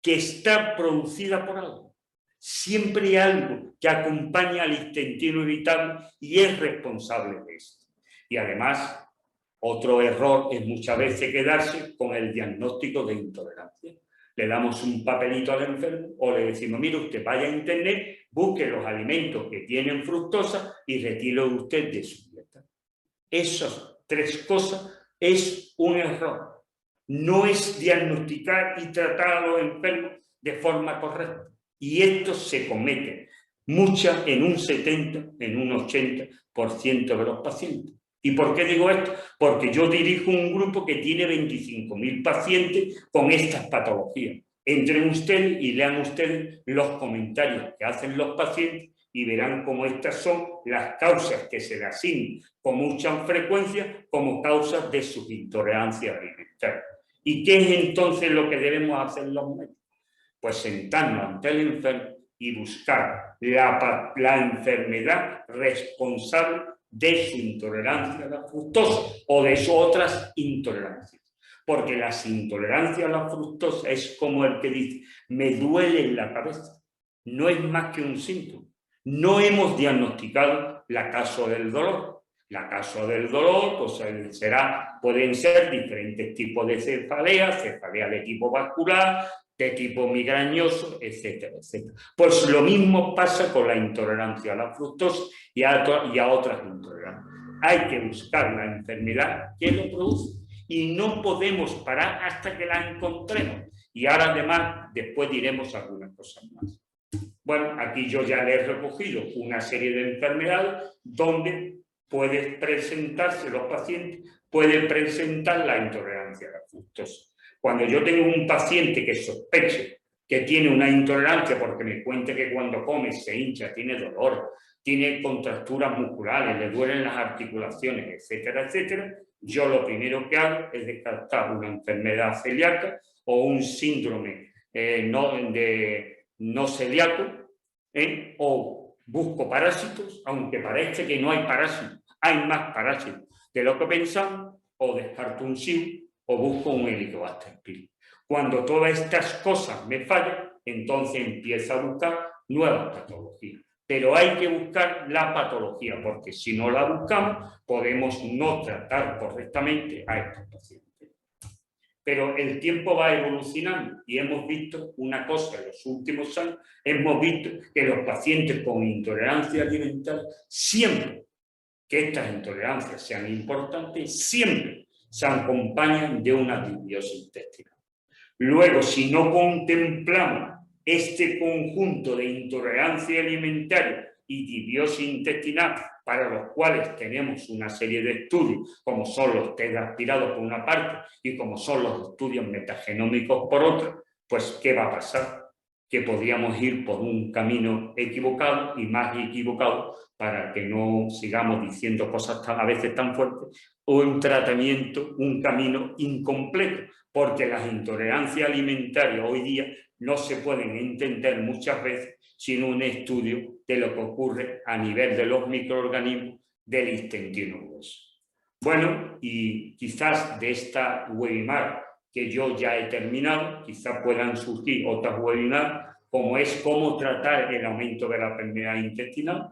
que está producida por algo. Siempre hay algo que acompaña al intestino irritable y es responsable de esto. Y además, otro error es muchas veces quedarse con el diagnóstico de intolerancia. Le damos un papelito al enfermo o le decimos, mire, usted vaya a internet, busque los alimentos que tienen fructosa y retírelo usted de su dieta. Esas 3 cosas es un error. No es diagnosticar y tratar a los enfermos de forma correcta. Y esto se comete muchas en un 70, en un 80% de los pacientes. ¿Y por qué digo esto? Porque yo dirijo un grupo que tiene 25.000 pacientes con estas patologías. Entren ustedes y lean ustedes los comentarios que hacen los pacientes y verán cómo estas son las causas que se le asignan con mucha frecuencia como causas de sus intolerancias alimentarias. ¿Y qué es entonces lo que debemos hacer los médicos? Pues sentarnos ante el enfermo y buscar la enfermedad responsable de su intolerancia a la fructosa o de sus otras intolerancias. Porque las intolerancias a la fructosa es como el que dice, me duele en la cabeza. No es más que un síntoma. No hemos diagnosticado la causa del dolor. La causa del dolor pues, pueden ser diferentes tipos de cefalea de tipo vascular, de tipo migrañoso, etcétera, etcétera. Pues lo mismo pasa con la intolerancia a la fructosa y a otras intolerancias. Hay que buscar la enfermedad que lo produce y no podemos parar hasta que la encontremos. Y ahora además, después diremos algunas cosas más. Bueno, aquí yo ya le he recogido una serie de enfermedades donde pueden presentarse los pacientes, pueden presentar la intolerancia a la fructosa. Cuando yo tengo un paciente que sospeche que tiene una intolerancia porque me cuenta que cuando come se hincha, tiene dolor, tiene contracturas musculares, le duelen las articulaciones, etcétera, etcétera, yo lo primero que hago es descartar una enfermedad celíaca o un síndrome no celíaco, o busco parásitos, aunque parece que no hay parásitos, hay más parásitos de lo que pensamos, o descarto un SIU o busco un Helicobacter pylori. Cuando todas estas cosas me fallan, entonces empiezo a buscar nuevas patologías. Pero hay que buscar la patología, porque si no la buscamos, podemos no tratar correctamente a estos pacientes. Pero el tiempo va evolucionando y hemos visto una cosa en los últimos años, hemos visto que los pacientes con intolerancia alimentaria, siempre que estas intolerancias sean importantes, siempre se acompañan de una disbiosis intestinal. Luego, si no contemplamos este conjunto de intolerancia alimentaria y disbiosis intestinal, para los cuales tenemos una serie de estudios, como son los test aspirados por una parte y como son los estudios metagenómicos por otra, pues ¿qué va a pasar? Que podríamos ir por un camino equivocado y más equivocado para que no sigamos diciendo cosas a veces tan fuertes, o un tratamiento, un camino incompleto, porque las intolerancias alimentarias hoy día no se pueden entender muchas veces sin un estudio de lo que ocurre a nivel de los microorganismos del intestino grueso. Bueno, y quizás de esta webinar que yo ya he terminado, quizás puedan surgir otras webinars, como es cómo tratar el aumento de la permeabilidad intestinal,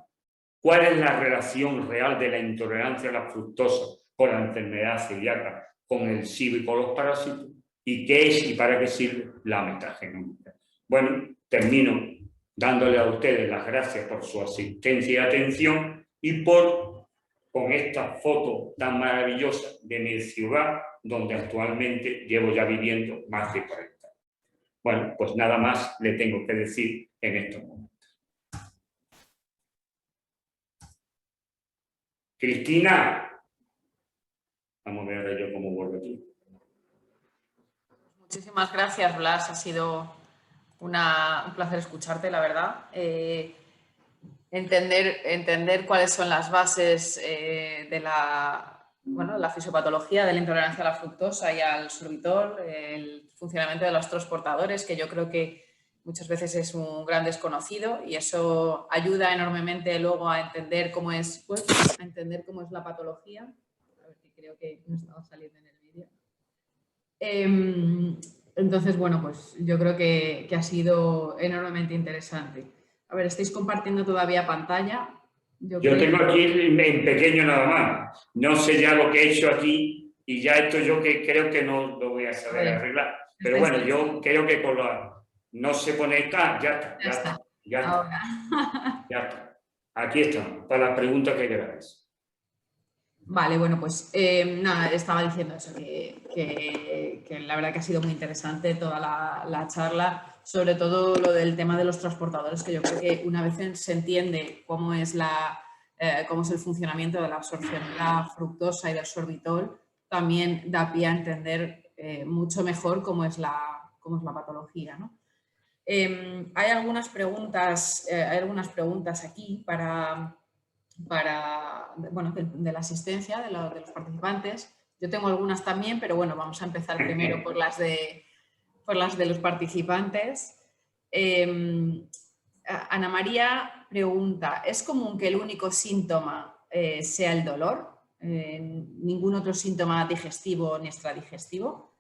cuál es la relación real de la intolerancia a la fructosa con la enfermedad celíaca, con el SIBO y con los parásitos, y qué es y para qué sirve la metagenómica. Bueno, termino dándole a ustedes las gracias por su asistencia y atención y por con esta foto tan maravillosa de mi ciudad, donde actualmente llevo ya viviendo más de 40 años. Bueno, pues nada más le tengo que decir en estos momentos. Cristina, vamos a ver yo cómo vuelvo aquí. Muchísimas gracias, Blas. Ha sido un placer escucharte, la verdad. Entender cuáles son las bases de la fisiopatología, de la intolerancia a la fructosa y al sorbitol, el funcionamiento de los transportadores, que yo creo que muchas veces es un gran desconocido, y eso ayuda enormemente luego a entender cómo es, la patología. A ver, que creo que no estaba saliendo en el vídeo. Entonces, bueno, pues yo creo que ha sido enormemente interesante. A ver, ¿estáis compartiendo todavía pantalla? Yo tengo aquí en pequeño nada más. No sé ya lo que he hecho aquí y ya esto yo que creo que no lo voy a saber arreglar. Pero bueno, yo creo que con la... No se pone esta, ya está. Aquí está, para las preguntas que queráis. Vale, bueno, pues nada, estaba diciendo eso, que la verdad que ha sido muy interesante toda la charla, sobre todo lo del tema de los transportadores, que yo creo que una vez se entiende cómo es el funcionamiento de la absorción de la fructosa y del sorbitol, también da pie a entender mucho mejor cómo es la patología, ¿no? Hay algunas preguntas aquí de la asistencia de los participantes. Yo tengo algunas también, pero bueno, vamos a empezar primero por las de los participantes. Ana María pregunta, ¿es común que el único síntoma sea el dolor? ¿Ningún otro síntoma digestivo ni extradigestivo?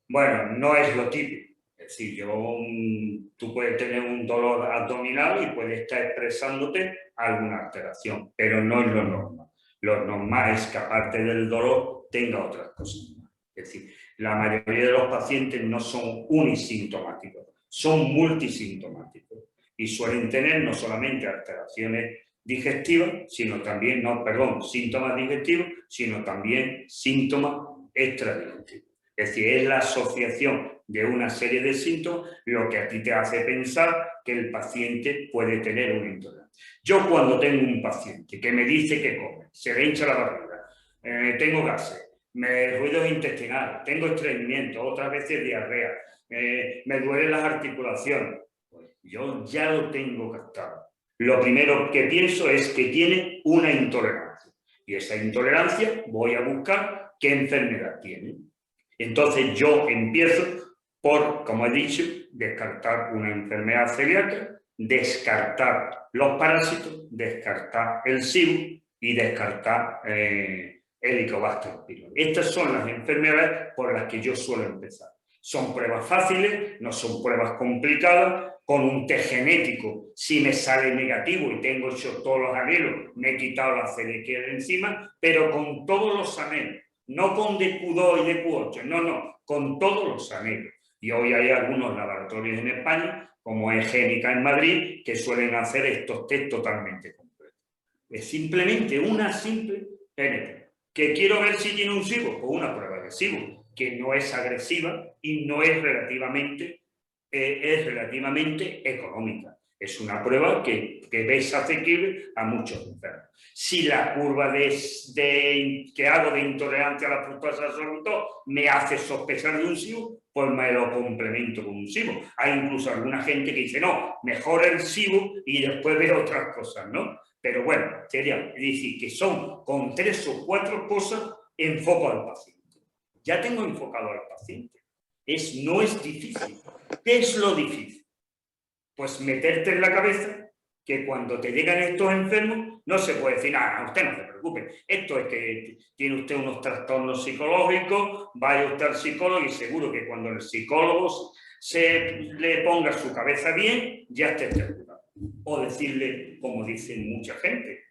Bueno, no es lo típico. Es decir, tú puedes tener un dolor abdominal y puedes estar expresándote alguna alteración, pero no es lo normal. Lo normal es que aparte del dolor tenga otras cosas más. Es decir, la mayoría de los pacientes no son unisintomáticos, son multisintomáticos y suelen tener no solamente alteraciones digestivas, síntomas digestivos, sino también síntomas extradigestivos. Es decir, es la asociación de una serie de síntomas lo que a ti te hace pensar que el paciente puede tener una intolerancia. Yo cuando tengo un paciente que me dice que come, se le hincha la barriga, tengo gases, ruidos intestinales, tengo estreñimiento, otras veces diarrea, me duelen las articulaciones, pues yo ya lo tengo captado. Lo primero que pienso es que tiene una intolerancia y esa intolerancia voy a buscar qué enfermedad tiene. Entonces yo empiezo por, como he dicho, descartar una enfermedad celíaca, descartar los parásitos, descartar el SIBO y descartar el Helicobacter pylori. Estas son las enfermedades por las que yo suelo empezar. Son pruebas fáciles, no son pruebas complicadas. Con un test genético, si me sale negativo y tengo hecho todos los anhelos, me he quitado la celiaquía de encima, pero con todos los anhelos. No con DQ2 y DQ8, no, con todos los anhelos. Y hoy hay algunos laboratorios en España, como Egénica en Madrid, que suelen hacer estos test totalmente completos. Es simplemente una simple genética. ¿Que quiero ver si tiene un SIBO? Pues una prueba de SIBO, que no es agresiva y no es relativamente económica. Es una prueba que ves asequible a muchos enfermos. Si la curva que hago de intolerancia a la fructosa sorbitol me hace sospechar de un SIBO, pues me lo complemento con un SIBO. Hay incluso alguna gente que dice, no, mejor el SIBO y después veo otras cosas, ¿no? Pero bueno, sería decir que son con 3 o 4 cosas enfoco al paciente. Ya tengo enfocado al paciente. No es difícil. ¿Qué es lo difícil? Pues meterte en la cabeza que cuando te llegan estos enfermos no se puede decir, nada, usted no se preocupe, esto es que tiene usted unos trastornos psicológicos, vaya usted al psicólogo y seguro que cuando el psicólogo le ponga su cabeza bien, ya esté curado. O decirle, como dicen mucha gente,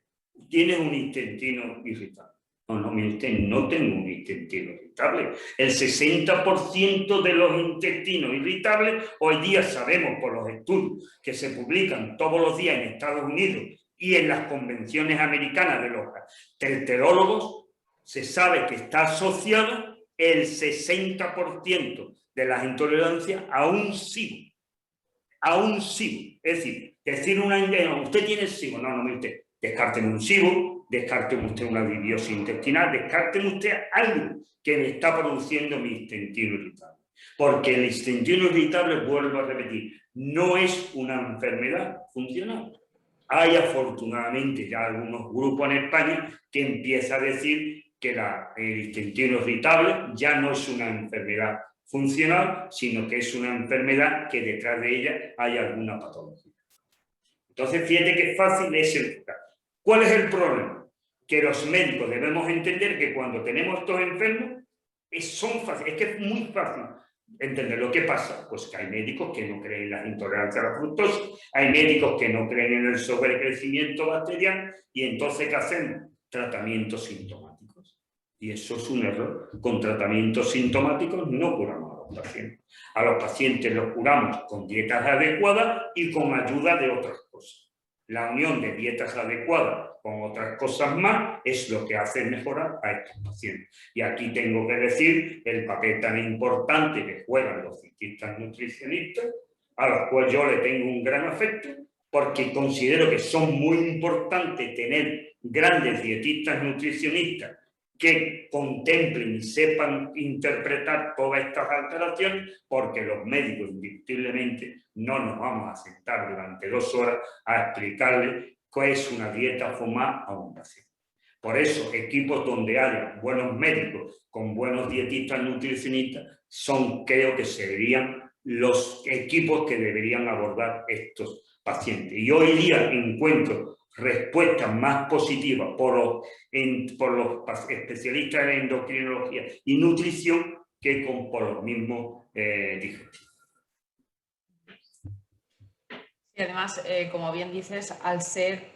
tiene un intestino irritable. No, mire usted, no tengo un intestino irritable. El 60% de los intestinos irritables, hoy día sabemos por los estudios que se publican todos los días en Estados Unidos Y en las convenciones americanas de los gastroenterólogos se sabe que está asociado el 60% de las intolerancias a un SIBO. A un SIBO. Es decir usted tiene SIBO. No, no, usted. Descárteme un SIBO, descárteme usted una disbiosis intestinal, descárteme usted algo que me está produciendo mi intestino irritable. Porque el intestino irritable, vuelvo a repetir, no es una enfermedad funcional. Hay afortunadamente ya algunos grupos en España que empiezan a decir que el intestino irritable ya no es una enfermedad funcional, sino que es una enfermedad que detrás de ella hay alguna patología. Entonces, fíjate que fácil es el caso. ¿Cuál es el problema? Que los médicos debemos entender que cuando tenemos estos enfermos, es que es muy fácil entender lo que pasa. Pues que hay médicos que no creen en las intolerancias a la fructosa, hay médicos que no creen en el sobrecrecimiento bacteriano, y entonces ¿qué hacemos? Tratamientos sintomáticos. Y eso es un error. Con tratamientos sintomáticos no curamos a los pacientes. A los pacientes los curamos con dietas adecuadas y con ayuda de otras cosas. La unión de dietas adecuadas con otras cosas más es lo que hace mejorar a estos pacientes. Y aquí tengo que decir el papel tan importante que juegan los dietistas nutricionistas, a los cuales yo le tengo un gran afecto, porque considero que son muy importantes tener grandes dietistas nutricionistas que contemplen y sepan interpretar todas estas alteraciones, porque los médicos indiscutiblemente no nos vamos a sentar durante 2 horas a explicarle qué es una dieta FODMAP a un paciente. Por eso, equipos donde haya buenos médicos con buenos dietistas nutricionistas creo que serían los equipos que deberían abordar estos pacientes. Y hoy día encuentro respuestas más positivas por los especialistas en endocrinología y nutrición que por los mismos digestivos. Y además, como bien dices, al ser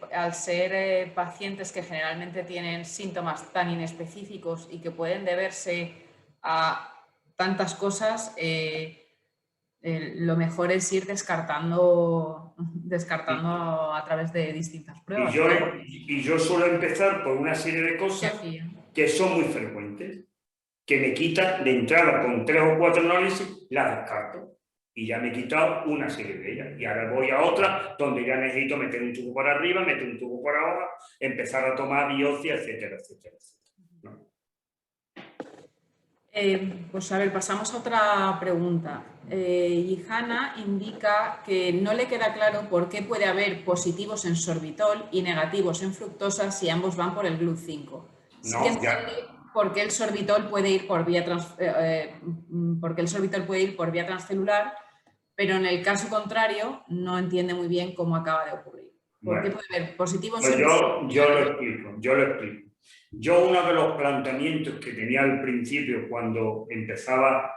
pacientes que generalmente tienen síntomas tan inespecíficos y que pueden deberse a tantas cosas, lo mejor es ir descartando a través de distintas pruebas. Y yo suelo empezar por una serie de cosas que son muy frecuentes, que me quitan de entrada con 3 o 4 análisis, las descarto. Y ya me he quitado una serie de ellas. Y ahora voy a otra donde ya necesito meter un tubo por arriba, meter un tubo por abajo, empezar a tomar biopsia, etcétera, etcétera, etcétera. ¿No? Pues a ver, pasamos a otra pregunta. Yihana indica que no le queda claro por qué puede haber positivos en sorbitol y negativos en fructosa si ambos van por el GLUT5. No, ya. Porque el sorbitol puede ir por vía transcelular, pero en el caso contrario no entiende muy bien cómo acaba de ocurrir. ¿Por qué puede haber positivos? Pues yo lo explico. Yo uno de los planteamientos que tenía al principio cuando empecé a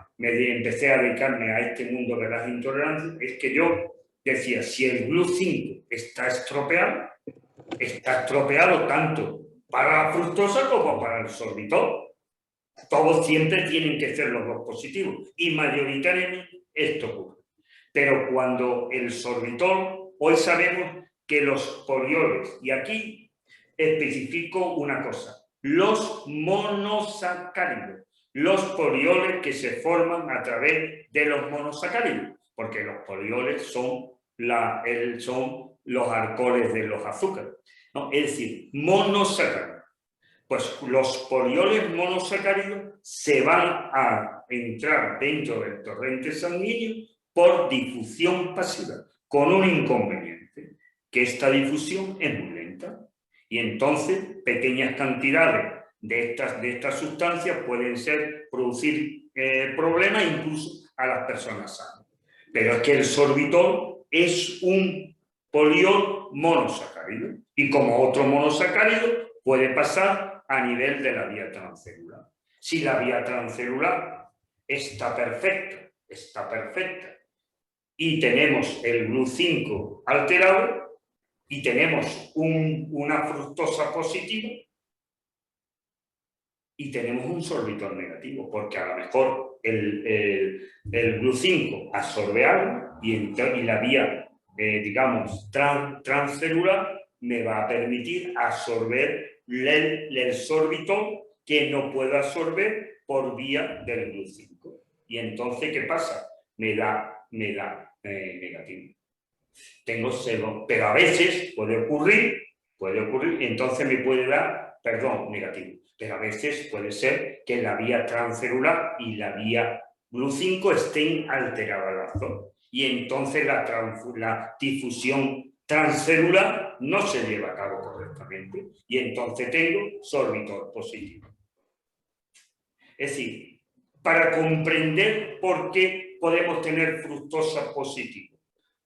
dedicarme a este mundo de las intolerancias es que yo decía, si el GLUT5 está estropeado tanto para la fructosa como para el sorbitol. Todos siempre tienen que ser los dos positivos y mayoritariamente esto ocurre. Pero cuando el sorbitol, hoy sabemos que los polioles, y aquí especifico una cosa, los monosacáridos, los polioles que se forman a través de los monosacáridos, porque los polioles son los alcoholes de los azúcares, ¿no? Es decir, monosacáridos. Pues los polioles monosacáridos se van a entrar dentro del torrente sanguíneo por difusión pasiva, con un inconveniente, que esta difusión es muy lenta. Y entonces pequeñas cantidades de estas sustancias pueden producir problemas incluso a las personas sanas. Pero es que el sorbitol es un poliol monosacárido y como otro monosacárido puede pasar a nivel de la vía transcelular. Si la vía transcelular está perfecta y tenemos el GLUT5 alterado y tenemos una fructosa positiva y tenemos un sorbitol negativo, porque a lo mejor el GLUT5 absorbe algo y la vía, digamos, transcelular me va a permitir absorber el sorbitol que no puedo absorber por vía del GLUT5. Y entonces, ¿qué pasa? Me da negativo. Tengo sebo, pero a veces puede ocurrir, y entonces me puede dar, perdón, negativo. Pero a veces puede ser que la vía transcelular y la vía GLUT5 estén alteradas las dos. Y entonces la difusión transcelular no se lleva a cabo correctamente. Y entonces tengo sorbitol positivo. Es decir, para comprender por qué podemos tener fructosa positiva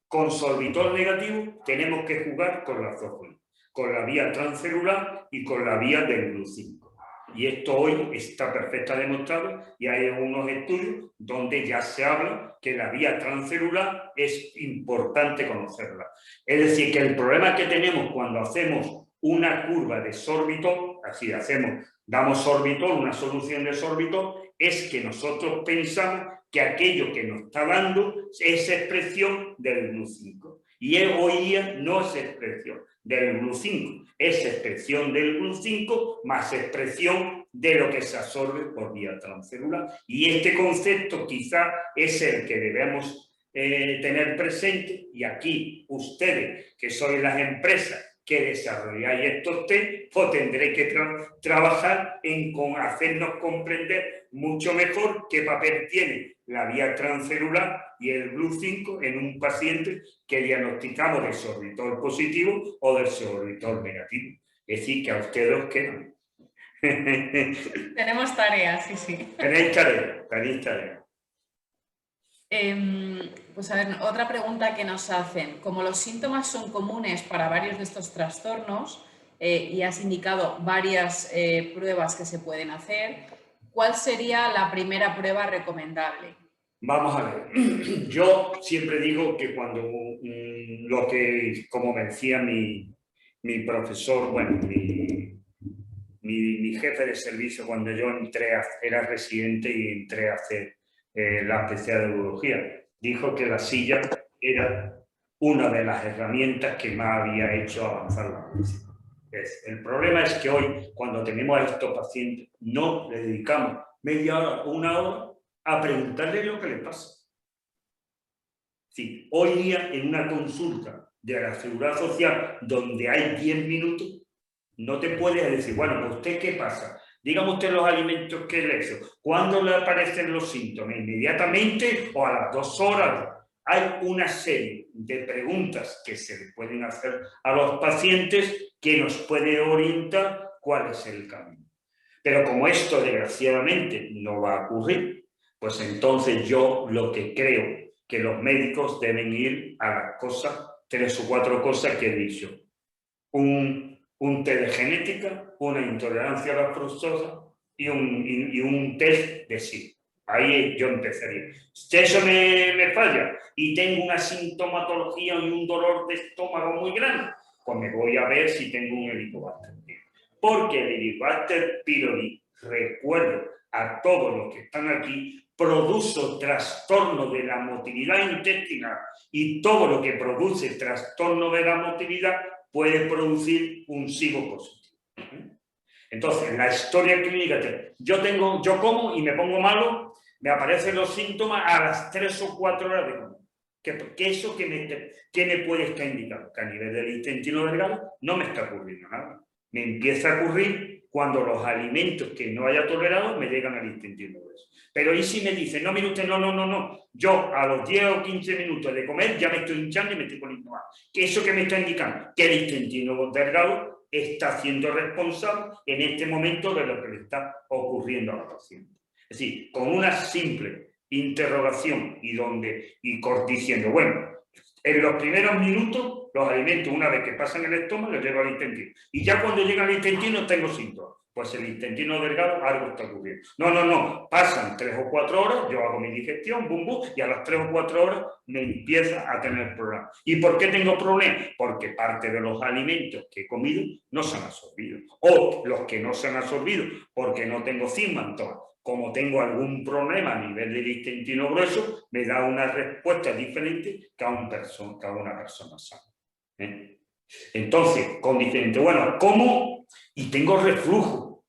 con sorbitol negativo, tenemos que jugar con las dos vías, con la vía transcelular y con la vía del GLUT5. Y esto hoy está perfectamente demostrado y hay unos estudios donde ya se habla que la vía transcelular es importante conocerla. Es decir, que el problema que tenemos cuando hacemos una curva de sorbitol, así damos sorbitol, una solución de sorbitol, es que nosotros pensamos que aquello que nos está dando es expresión del GLUT5. Y hoy día no es expresión del GLUT5, es expresión del GLUT5 más expresión de lo que se absorbe por vía transcelular. Y este concepto quizá es el que debemos tener presente, y aquí ustedes, que sois las empresas que desarrolláis estos test, pues tendré que trabajar en hacernos comprender mucho mejor qué papel tiene la vía transcelular y el GLUT5 en un paciente que diagnosticamos de sorbitol positivo o de sorbitol negativo. Es decir, que a ustedes os quedan. Tenemos tareas, sí, sí. Tenéis tarea. Pues a ver, otra pregunta que nos hacen. Como los síntomas son comunes para varios de estos trastornos y has indicado varias pruebas que se pueden hacer, ¿cuál sería la primera prueba recomendable? Vamos a ver. Yo siempre digo que cuando como me decía mi profesor, bueno, mi jefe de servicio cuando yo era residente y entré a hacer la especialidad de urología, dijo que la silla era una de las herramientas que más había hecho avanzar la medicina. El problema es que hoy, cuando tenemos a estos pacientes, no le dedicamos media hora o una hora a preguntarle lo que le pasa. Sí, hoy día, en una consulta de la Seguridad Social, donde hay 10 minutos, no te puedes decir, bueno, pues usted, ¿qué pasa? Dígame usted los alimentos que le hizo. ¿Cuándo le aparecen los síntomas? ¿Inmediatamente o a las 2 horas? Hay una serie de preguntas que se le pueden hacer a los pacientes que nos puede orientar cuál es el camino. Pero como esto, desgraciadamente, no va a ocurrir, pues entonces yo lo que creo que los médicos deben ir a las cosas, 3 o 4 cosas que he dicho. Un test de genética, una intolerancia a la fructosa y un test de SIDA. Ahí yo empezaría. Si eso me falla y tengo una sintomatología y un dolor de estómago muy grande, pues me voy a ver si tengo un Helicobacter. Porque el Helicobacter pylori, recuerdo a todos los que están aquí, produce trastorno de la motilidad intestinal, y todo lo que produce trastorno de la motilidad puede producir un SIBO positivo. Entonces, la historia clínica, yo como y me pongo malo, me aparecen los síntomas a las 3 o 4 horas de comer. ¿Qué eso qué me puede estar indicando? Que a nivel del intestino delgado no me está ocurriendo nada. Me empieza a ocurrir cuando los alimentos que no haya tolerado me llegan al intestino grueso. Pero ¿y si me dicen, no, mire usted, no, yo a los 10 o 15 minutos de comer ya me estoy hinchando y me estoy poniendo mal? ¿Qué eso que me está indicando? Que el intestino delgado está siendo responsable en este momento de lo que le está ocurriendo a la paciente. Es decir, con una simple interrogación y diciendo, bueno, en los primeros minutos, los alimentos, una vez que pasan el estómago, los llevo al intestino. Y ya cuando llegan al intestino tengo síntomas. Pues el intestino delgado, algo está ocurriendo. No. Pasan 3 o 4 horas, yo hago mi digestión, y a las 3 o 4 horas me empieza a tener problemas. ¿Y por qué tengo problemas? Porque parte de los alimentos que he comido no se han absorbido. O los que no se han absorbido porque no tengo síntomas. Como tengo algún problema a nivel del intestino grueso, me da una respuesta diferente que a una persona sana. Entonces, con diferente, bueno, como y tengo reflujo.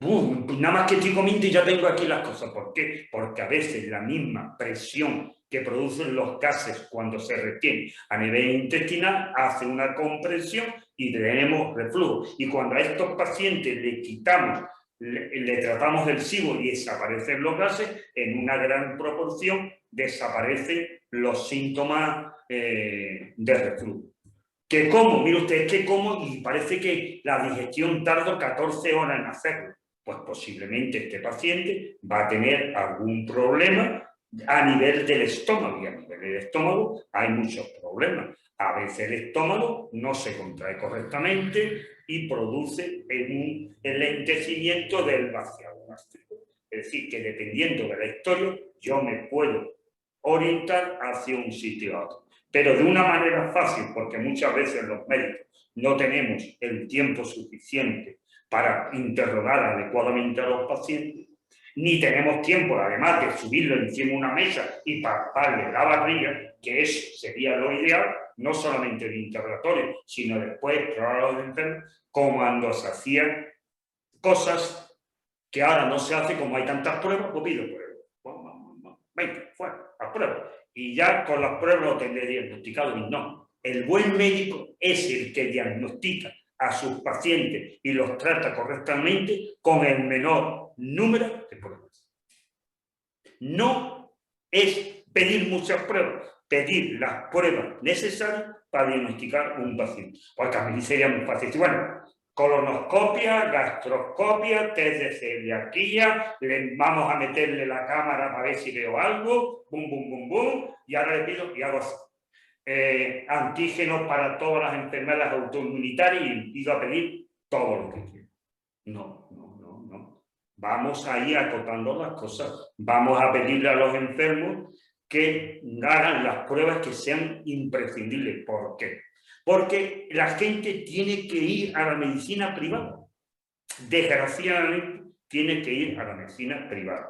Nada más que estoy comiendo y ya tengo aquí las cosas. ¿Por qué? Porque a veces la misma presión que producen los gases cuando se retienen a nivel intestinal hace una compresión y tenemos reflujo. Y cuando a estos pacientes le quitamos, le tratamos del SIBO y desaparecen los gases, en una gran proporción desaparecen los síntomas de reflujo. ¿Qué como? Mire usted, es que como y parece que la digestión tarda 14 horas en hacerlo. Pues posiblemente este paciente va a tener algún problema a nivel del estómago. Y a nivel del estómago hay muchos problemas. A veces el estómago no se contrae correctamente y produce el enlentecimiento del vaciado gástrico. Es decir, que dependiendo de la historia, yo me puedo orientar hacia un sitio a otro. Pero de una manera fácil, porque muchas veces los médicos no tenemos el tiempo suficiente para interrogar adecuadamente a los pacientes, ni tenemos tiempo, además de subirlo encima de una mesa y palparle la barriga, que eso sería lo ideal, no solamente el interrogatorio, sino después probar a los enfermos, como cuando se hacían cosas que ahora no se hace, como hay tantas pruebas, pues pido pruebas. Venga, fuera, a pruebas. Y ya con las pruebas lo tendré diagnosticado. Y no, el buen médico es el que diagnostica a sus pacientes y los trata correctamente con el menor número de pruebas. No es pedir muchas pruebas, pedir las pruebas necesarias para diagnosticar un paciente. Porque a mí sería muy fácil. Bueno, colonoscopia, gastroscopia, test de celiaquía, vamos a meterle la cámara para ver si veo algo, bum, bum, bum, bum, y ahora le pido y hago así. Antígenos para todas las enfermedades autoinmunitarias y empiezo a pedir todo lo que quiero. No. Vamos a ir acotando las cosas. Vamos a pedirle a los enfermos que hagan las pruebas que sean imprescindibles. ¿Por qué? Porque la gente tiene que ir a la medicina privada. Desgraciadamente, tiene que ir a la medicina privada.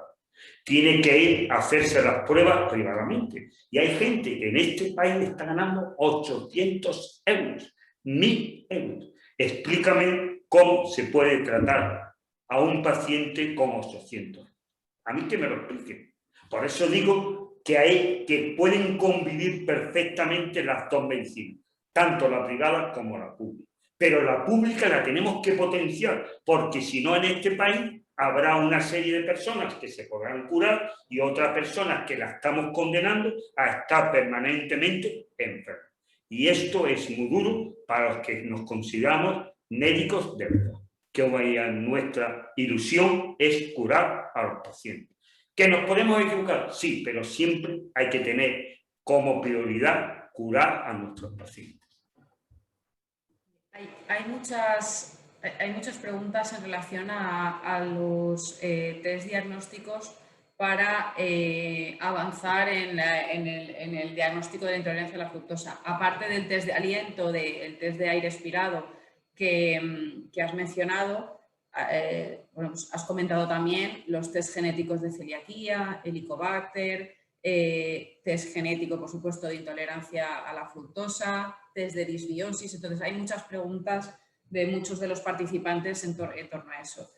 Tiene que ir a hacerse las pruebas privadamente. Y hay gente que en este país está ganando 800 euros, 1.000 euros. Explícame cómo se puede tratar a un paciente con 800. A mí que me lo expliquen. Por eso digo que pueden convivir perfectamente las dos medicinas, tanto la privada como la pública. Pero la pública la tenemos que potenciar, porque si no en este país habrá una serie de personas que se podrán curar y otras personas que la estamos condenando a estar permanentemente enfermas. Y esto es muy duro para los que nos consideramos médicos de verdad. Que nuestra ilusión es curar a los pacientes. ¿Que nos podemos equivocar? Sí, pero siempre hay que tener como prioridad curar a nuestros pacientes. Hay muchas preguntas en relación a los test diagnósticos para avanzar en el diagnóstico de la intolerancia a la fructosa. Aparte del test de aliento, del test de aire expirado que has mencionado, bueno, pues has comentado también los test genéticos de celiaquía, Helicobacter, test genético, por supuesto, de intolerancia a la fructosa, test de disbiosis. Entonces, hay muchas preguntas de muchos de los participantes en torno a eso.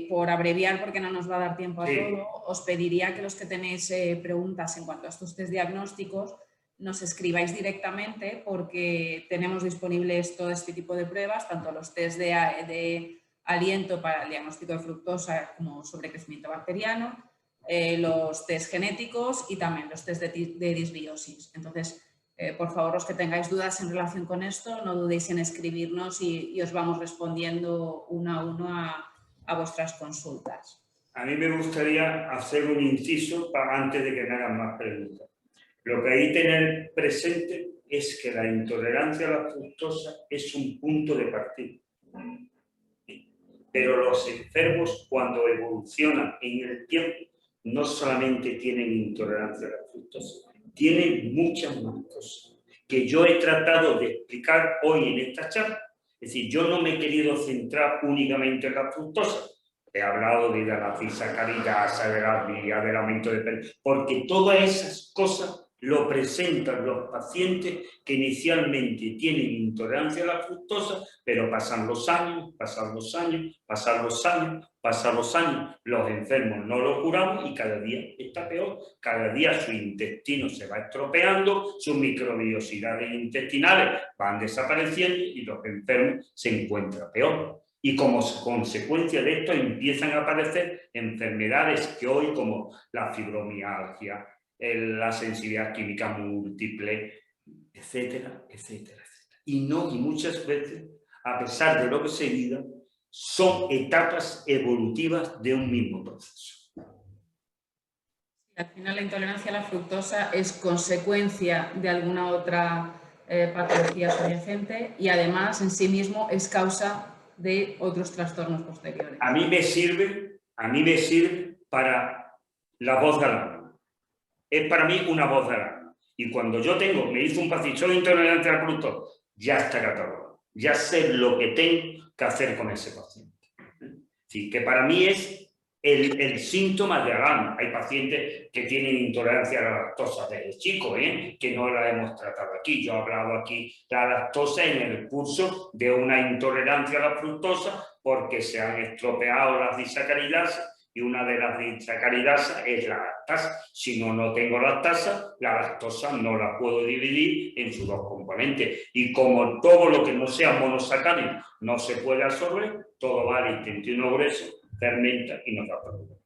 Por abreviar, porque no nos va a dar tiempo a todo, os pediría que los que tenéis preguntas en cuanto a estos test diagnósticos nos escribáis directamente, porque tenemos disponibles todo este tipo de pruebas, tanto los test de aliento para el diagnóstico de fructosa como sobrecrecimiento bacteriano, los test genéticos y también los test de disbiosis. Entonces, por favor, los que tengáis dudas en relación con esto, no dudéis en escribirnos y os vamos respondiendo uno a uno a vuestras consultas. A mí me gustaría hacer un inciso antes de que me hagan más preguntas. Lo que hay que tener presente es que la intolerancia a la fructosa es un punto de partida. Pero los enfermos, cuando evolucionan en el tiempo, no solamente tienen intolerancia a la fructosa, tienen muchas más cosas que yo he tratado de explicar hoy en esta charla. Es decir, yo no me he querido centrar únicamente en la fructosa. He hablado de la fisacaridasa, de la vía, del aumento de pelo, porque todas esas cosas lo presentan los pacientes que inicialmente tienen intolerancia a la fructosa, pero pasan los años, los enfermos no lo curamos y cada día está peor, cada día su intestino se va estropeando, sus microbiosidades intestinales van desapareciendo y los enfermos se encuentran peor. Y como consecuencia de esto empiezan a aparecer enfermedades que hoy, como la fibromialgia, la sensibilidad química múltiple, etcétera, etcétera, etcétera. Y muchas veces, a pesar de lo que se diga, son etapas evolutivas de un mismo proceso. Al final la intolerancia a la fructosa es consecuencia de alguna otra patología subyacente y además en sí mismo es causa de otros trastornos posteriores. A mí me sirve para la voz de alarma. Es para mí una voz de alarma. Y cuando yo me hizo un paciente, soy intolerante al fructosa, ya está catalogado. Ya sé lo que tengo que hacer con ese paciente. Sí, que para mí es el síntoma de alarma. Hay pacientes que tienen intolerancia a la lactosa desde chicos, que no la hemos tratado aquí. Yo he hablado aquí de la lactosa en el curso de una intolerancia a la fructosa porque se han estropeado las disacaridasas y una de las disacaridasas es la lactasa. Si no tengo lactasa, la lactosa no la puedo dividir en sus dos componentes. Y como todo lo que no sea monosacárido no se puede absorber, todo va al intestino grueso, fermenta y nos da problemas.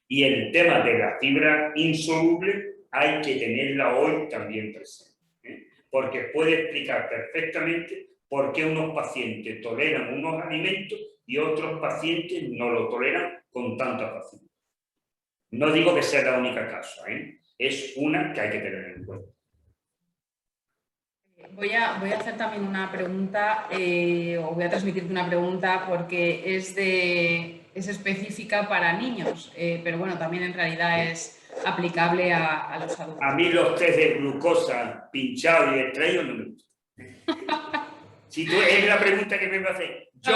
Y el tema de la fibra insoluble hay que tenerla hoy también presente, porque puede explicar perfectamente por qué unos pacientes toleran unos alimentos y otros pacientes no lo toleran con tanta facilidad. No digo que sea la única causa, es una que hay que tener en cuenta. Voy a hacer también una pregunta, o voy a transmitirte una pregunta porque es específica para niños, pero bueno, también en realidad es aplicable a los adultos. A mí los test de glucosa pinchados y extraídos no me gustan. Si tú es la pregunta que me vas a hacer, yo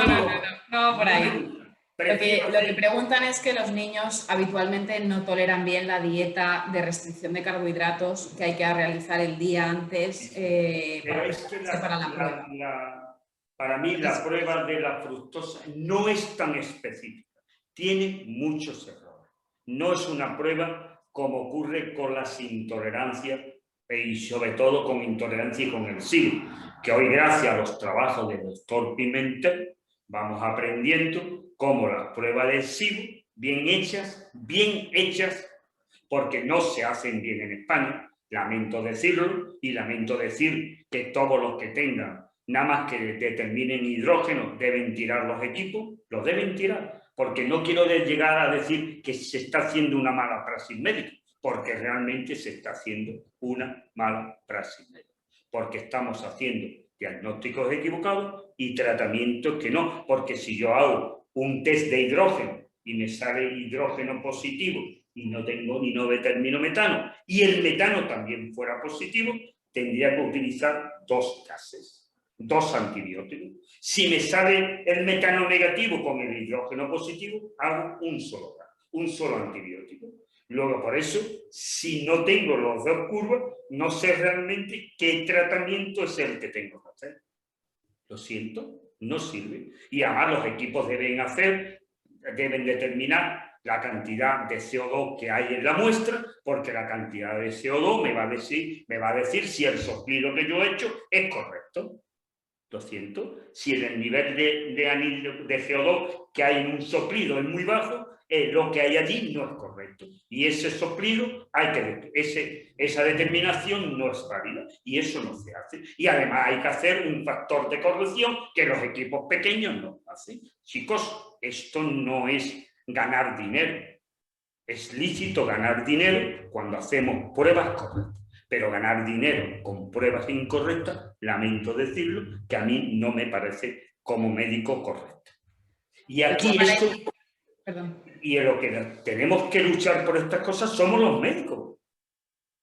no por ahí. Lo que preguntan es que los niños habitualmente no toleran bien la dieta de restricción de carbohidratos que hay que realizar el día antes para la prueba. Para mí la prueba de la fructosa no es tan específica, tiene muchos errores. No es una prueba como ocurre con las intolerancias y sobre todo con intolerancia y con el SIBO, que hoy gracias a los trabajos del doctor Pimentel vamos aprendiendo cómo las pruebas del SIBO, bien hechas, porque no se hacen bien en España, lamento decirlo, y lamento decir que todos los que tengan nada más que determinen hidrógeno deben tirar los equipos, los deben tirar, porque no quiero llegar a decir que se está haciendo una mala praxis médica, porque realmente se está haciendo una mala praxis médica, porque estamos haciendo diagnósticos equivocados y tratamientos que no, porque si yo hago un test de hidrógeno y me sale hidrógeno positivo y no tengo ni no determino metano y el metano también fuera positivo, tendría que utilizar dos gases, dos antibióticos. Si me sale el metano negativo con el hidrógeno positivo, hago un solo antibiótico. Luego, por eso, si no tengo los dos curvas, no sé realmente qué tratamiento es el que tengo que hacer. Lo siento, no sirve. Y además los equipos deben determinar la cantidad de CO2 que hay en la muestra, porque la cantidad de CO2 me va a decir si el soplido que yo he hecho es correcto. Lo siento, si el nivel de CO2 que hay en un soplido es muy bajo, lo que hay allí no es correcto. Y ese soplido, esa determinación no es válida y eso no se hace. Y además hay que hacer un factor de corrección que los equipos pequeños no hacen. Chicos, esto no es ganar dinero. Es lícito ganar dinero cuando hacemos pruebas correctas. Pero ganar dinero con pruebas incorrectas, lamento decirlo, que a mí no me parece como médico correcto. Y aquí esto... Perdón. Y en lo que tenemos que luchar por estas cosas somos los médicos.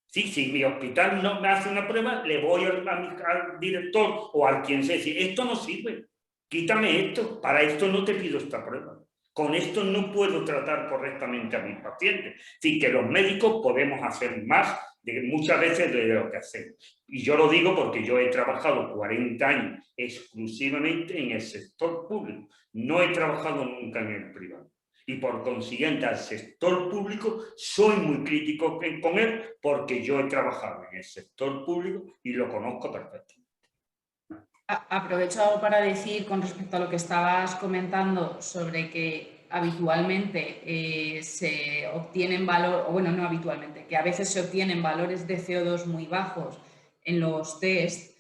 Sí, si mi hospital no me hace una prueba, le voy al director o al quien sea, decir, esto no sirve, quítame esto, para esto no te pido esta prueba. Con esto no puedo tratar correctamente a mis pacientes. Es decir, que los médicos podemos hacer más muchas veces de lo que hacemos. Y yo lo digo porque yo he trabajado 40 años exclusivamente en el sector público. No he trabajado nunca en el privado. Y por consiguiente al sector público soy muy crítico con él porque yo he trabajado en el sector público y lo conozco perfectamente. Aprovecho para decir con respecto a lo que estabas comentando sobre que habitualmente se obtienen valores, o bueno, no habitualmente, que a veces se obtienen valores de CO2 muy bajos en los test,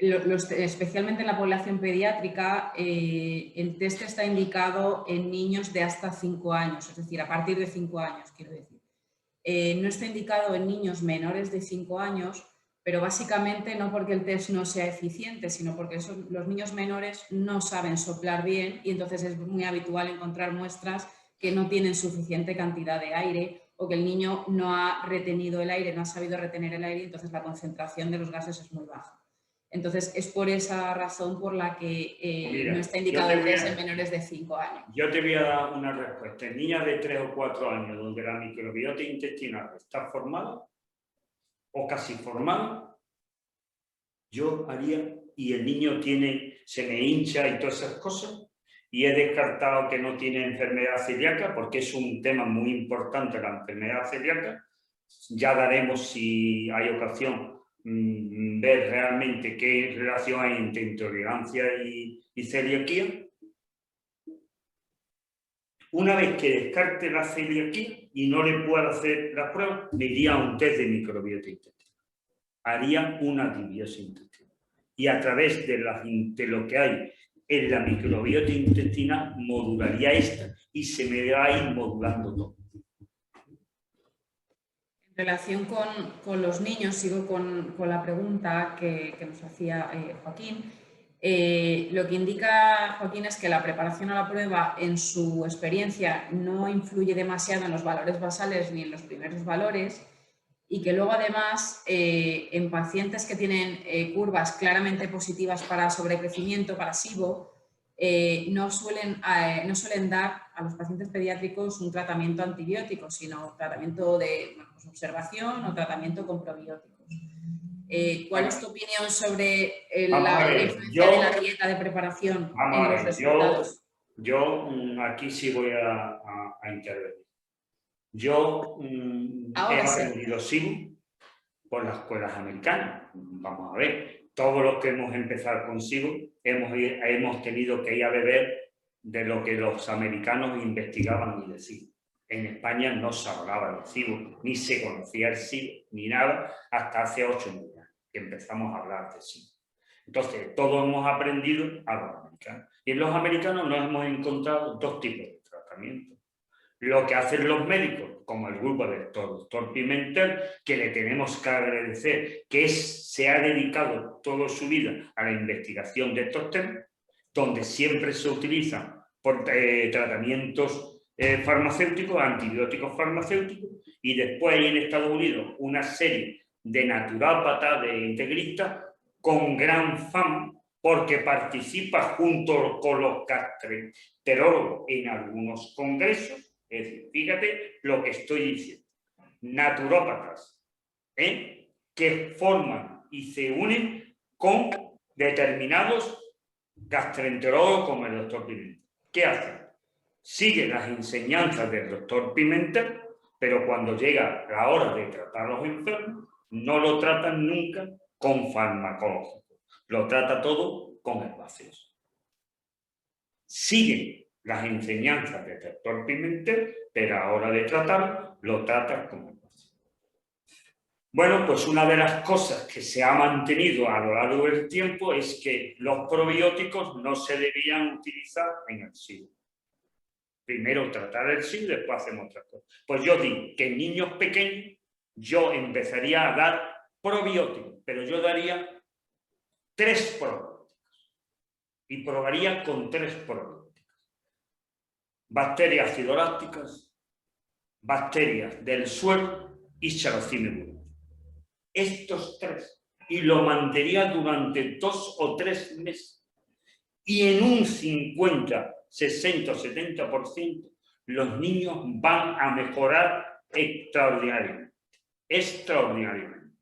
especialmente en la población pediátrica, el test está indicado en niños de hasta 5 años, es decir, a partir de 5 años, quiero decir. No está indicado en niños menores de 5 años, pero básicamente no porque el test no sea eficiente, sino porque los niños menores no saben soplar bien y entonces es muy habitual encontrar muestras que no tienen suficiente cantidad de aire o que el niño no ha retenido el aire, no ha sabido retener el aire y entonces la concentración de los gases es muy baja. Entonces es por esa razón por la que no está indicado el test en menores de 5 años. Yo te voy a dar una respuesta. En niñas de 3 o 4 años donde la microbiota intestinal está formada o casi formada, yo haría, y el niño se me hincha y todas esas cosas, y he descartado que no tiene enfermedad celíaca, porque es un tema muy importante la enfermedad celíaca. Ya daremos, si hay ocasión, ver realmente qué relación hay entre intolerancia y celiaquía. Una vez que descarte la celiaquía y no le pueda hacer la prueba, me iría a un test de microbiota intestinal. Haría una disbiosis intestinal. Y a través de lo que hay en la microbiota intestinal, modularía esta y se me va a ir modulando todo. En relación con los niños, sigo con la pregunta que nos hacía Joaquín. Lo que indica Joaquín es que la preparación a la prueba, en su experiencia, no influye demasiado en los valores basales ni en los primeros valores y que luego además en pacientes que tienen curvas claramente positivas para sobrecrecimiento, para SIBO, no suelen dar a los pacientes pediátricos un tratamiento antibiótico, sino tratamiento de observación o tratamiento con probióticos. ¿Cuál es tu opinión sobre la influencia de la dieta de preparación en los resultados? Yo aquí sí voy a intervenir. Yo he aprendido SIBO por las escuelas americanas. Vamos a ver, todos los que hemos empezado con SIBO hemos tenido que ir a beber de lo que los americanos investigaban y decían. En España no se hablaba de SIBO, ni se conocía el SIBO, ni nada, hasta hace 8 años que empezamos a hablar de SIBO. Entonces, todos hemos aprendido a los americanos. Y en los americanos nos hemos encontrado 2 tipos de tratamiento. Lo que hacen los médicos, como el grupo del doctor Pimentel, que le tenemos que agradecer, que se ha dedicado toda su vida a la investigación de estos temas, donde siempre se utilizan tratamientos farmacéuticos, antibióticos farmacéuticos, y después hay en Estados Unidos una serie de naturópatas, de integristas, con gran fama, porque participa junto con los gastroenterólogos en algunos congresos. Es decir, fíjate lo que estoy diciendo. Naturópatas que forman y se unen con determinados gastroenterólogos como el doctor Pimentel. ¿Qué hacen? Siguen las enseñanzas del doctor Pimentel, pero cuando llega la hora de tratar a los enfermos, no lo tratan nunca con farmacológicos. Lo trata todo con herbáceos. Siguen las enseñanzas del doctor Pimentel, pero a la hora de tratarlo, lo tratan como herbáceos. Bueno, pues una de las cosas que se ha mantenido a lo largo del tiempo es que los probióticos no se debían utilizar en el SIBO. Primero tratar el SIBO, después hacemos otras cosas. Pues yo digo que en niños pequeños yo empezaría a dar probióticos, pero yo daría 3 probióticos y probaría con 3 probióticos. Bacterias acidolácticas, bacterias del suelo y Xerocin. Estos 3. Y lo mantendría durante 2 o 3 meses. Y en un 50 60 o 70%, los niños van a mejorar extraordinariamente. Extraordinariamente.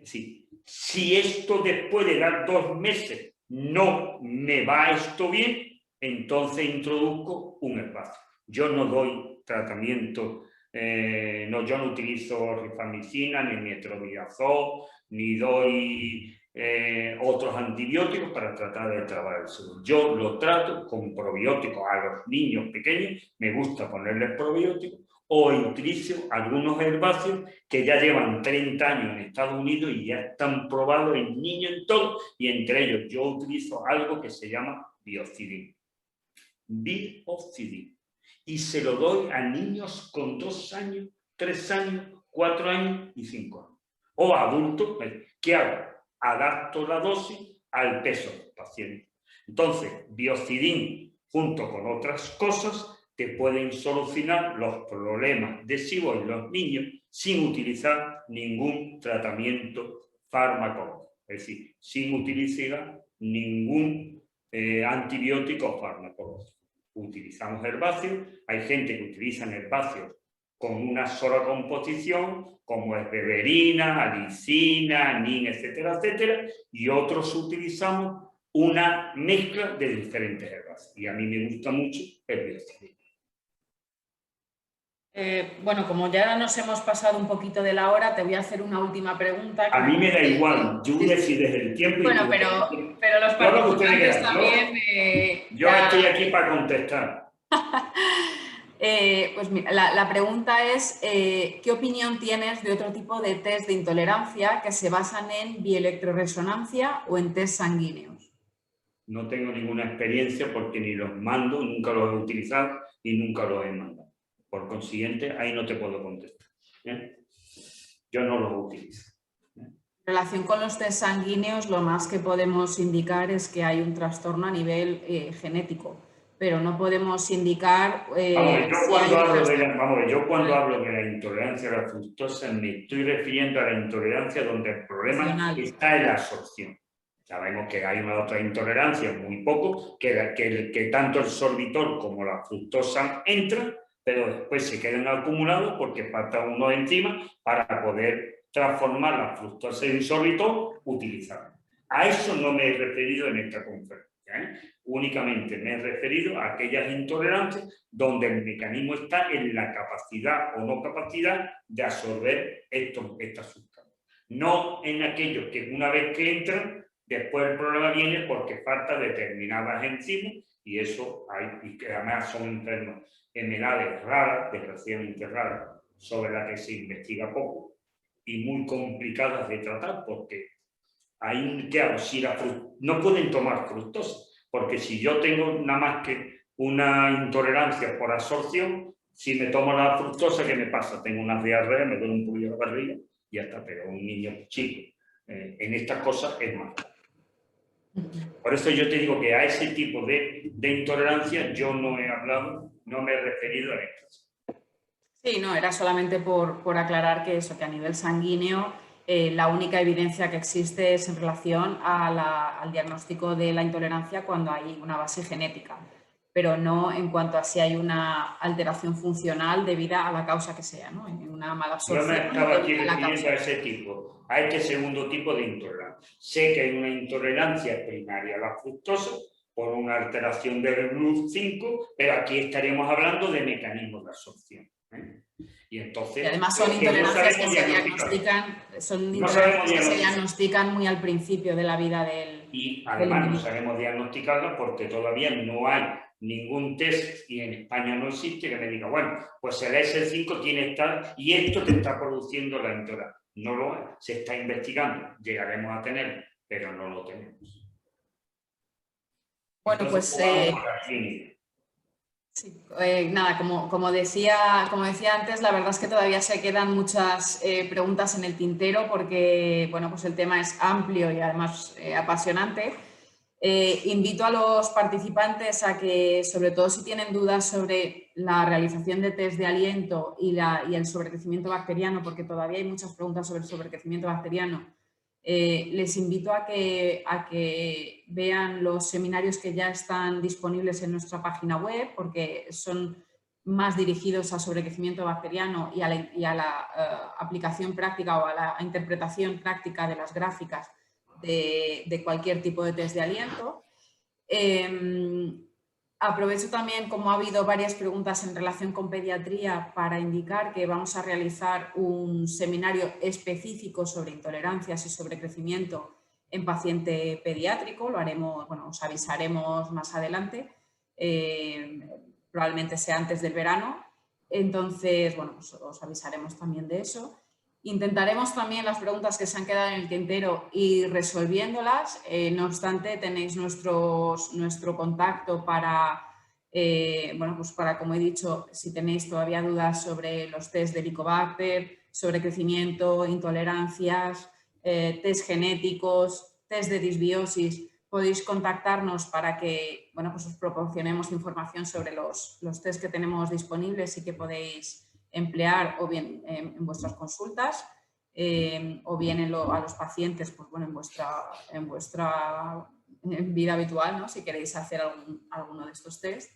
Sí. Si esto después de dar 2 meses no me va esto bien, entonces introduzco un herbáceo. Yo no doy tratamiento, yo no utilizo rifamicina, ni metronidazol, ni doy otros antibióticos para tratar de trabar el suelo. Yo lo trato con probióticos. A los niños pequeños me gusta ponerles probióticos, o utilizo algunos herbáceos que ya llevan 30 años en Estados Unidos y ya están probados en niños en todo, y entre ellos yo utilizo algo que se llama biocidin. Biocidin. Y se lo doy a niños con 2 años, 3 años, 4 años y 5 años. O adultos. ¿Qué hago? Adapto la dosis al peso del paciente. Entonces, biocidin, junto con otras cosas, te pueden solucionar los problemas de SIBO en los niños sin utilizar ningún tratamiento farmacológico. Es decir, sin utilizar ningún antibiótico farmacológico. Utilizamos herbáceos. Hay gente que utiliza herbáceos con una sola composición, como es berberina, alicina, nin, etcétera, etcétera, y otros utilizamos una mezcla de diferentes herbáceos. Y a mí me gusta mucho el biocidin. Bueno, como ya nos hemos pasado un poquito de la hora, te voy a hacer una última pregunta. A mí me da igual, yo decides el tiempo. Bueno, pero los participantes también... Yo estoy aquí para contestar. Pues mira, la pregunta es, ¿qué opinión tienes de otro tipo de test de intolerancia que se basan en bioelectroresonancia o en test sanguíneos? No tengo ninguna experiencia porque ni los mando, nunca los he utilizado y nunca los he mandado. Por consiguiente, ahí no te puedo contestar. Yo no los utilizo. En relación con los test sanguíneos, lo más que podemos indicar es que hay un trastorno a nivel genético, pero no podemos indicar... yo cuando hablo de la intolerancia a la fructosa me estoy refiriendo a la intolerancia donde el problema está en la absorción. Sabemos que hay una otra intolerancia, muy poco, que tanto el sorbitol como la fructosa entran, pero después se quedan acumulados porque falta uno encima para poder transformar la fructosa en sorbitol, utilizarlo. A eso no me he referido en esta conferencia. Únicamente me he referido a aquellas intolerancias donde el mecanismo está en la capacidad o no capacidad de absorber estas sustancias. No en aquellos que una vez que entran, después el problema viene porque falta determinadas enzimas, y eso hay, y que además son enfermedades raras, desgraciadamente raras, sobre las que se investiga poco y muy complicadas de tratar, porque hay, ¿qué hago? Si no pueden tomar fructosa, porque si yo tengo nada más que una intolerancia por absorción, si me tomo la fructosa, ¿qué me pasa? Tengo una diarrea, me duele un poquillo la barriga y ya está, pero un niño chico en estas cosas es más. Por eso yo te digo que a ese tipo de intolerancia yo no he hablado, no me he referido a esto. Sí, no, era solamente por aclarar que eso, que a nivel sanguíneo la única evidencia que existe es en relación al diagnóstico de la intolerancia cuando hay una base genética, pero no en cuanto a si hay una alteración funcional debida a la causa que sea, ¿no? En una mala absorción. Yo me estaba aquí refiriendo a ese tipo, a este segundo tipo de intolerancia. Sé que hay una intolerancia primaria a la fructosa por una alteración del GLUT5, pero aquí estaríamos hablando de mecanismos de absorción. Y entonces, además son intolerancias que se diagnostican muy al principio de la vida del... Y además no sabemos diagnosticarlas porque todavía no hay ningún test, y en España no existe, que me diga, bueno, pues el S5 tiene tal y esto te está produciendo la intolerancia. No lo hay, se está investigando, llegaremos a tenerlo, pero no lo tenemos. Bueno, entonces, sí, nada, como decía antes, la verdad es que todavía se quedan muchas preguntas en el tintero porque, bueno, pues el tema es amplio y además apasionante. Invito a los participantes a que, sobre todo si tienen dudas sobre la realización de test de aliento y el sobrecrecimiento bacteriano, porque todavía hay muchas preguntas sobre el sobrecrecimiento bacteriano, Les invito a que vean los seminarios que ya están disponibles en nuestra página web, porque son más dirigidos a sobrecrecimiento bacteriano y a la aplicación práctica o a la interpretación práctica de las gráficas de cualquier tipo de test de aliento. Aprovecho también, como ha habido varias preguntas en relación con pediatría, para indicar que vamos a realizar un seminario específico sobre intolerancias y sobre crecimiento en paciente pediátrico. Lo haremos, bueno, os avisaremos más adelante, probablemente sea antes del verano. Entonces, bueno, pues os avisaremos también de eso. Intentaremos también las preguntas que se han quedado en el tintero ir resolviéndolas. No obstante, tenéis nuestro contacto para, bueno, pues para, como he dicho, si tenéis todavía dudas sobre los test de Helicobacter, sobre crecimiento, intolerancias, test genéticos, test de disbiosis, podéis contactarnos para que, bueno, pues os proporcionemos información sobre los test que tenemos disponibles y que podéis emplear o bien en vuestras consultas o bien a los pacientes, pues bueno, en vuestra vida habitual, ¿no? Si queréis hacer alguno de estos test.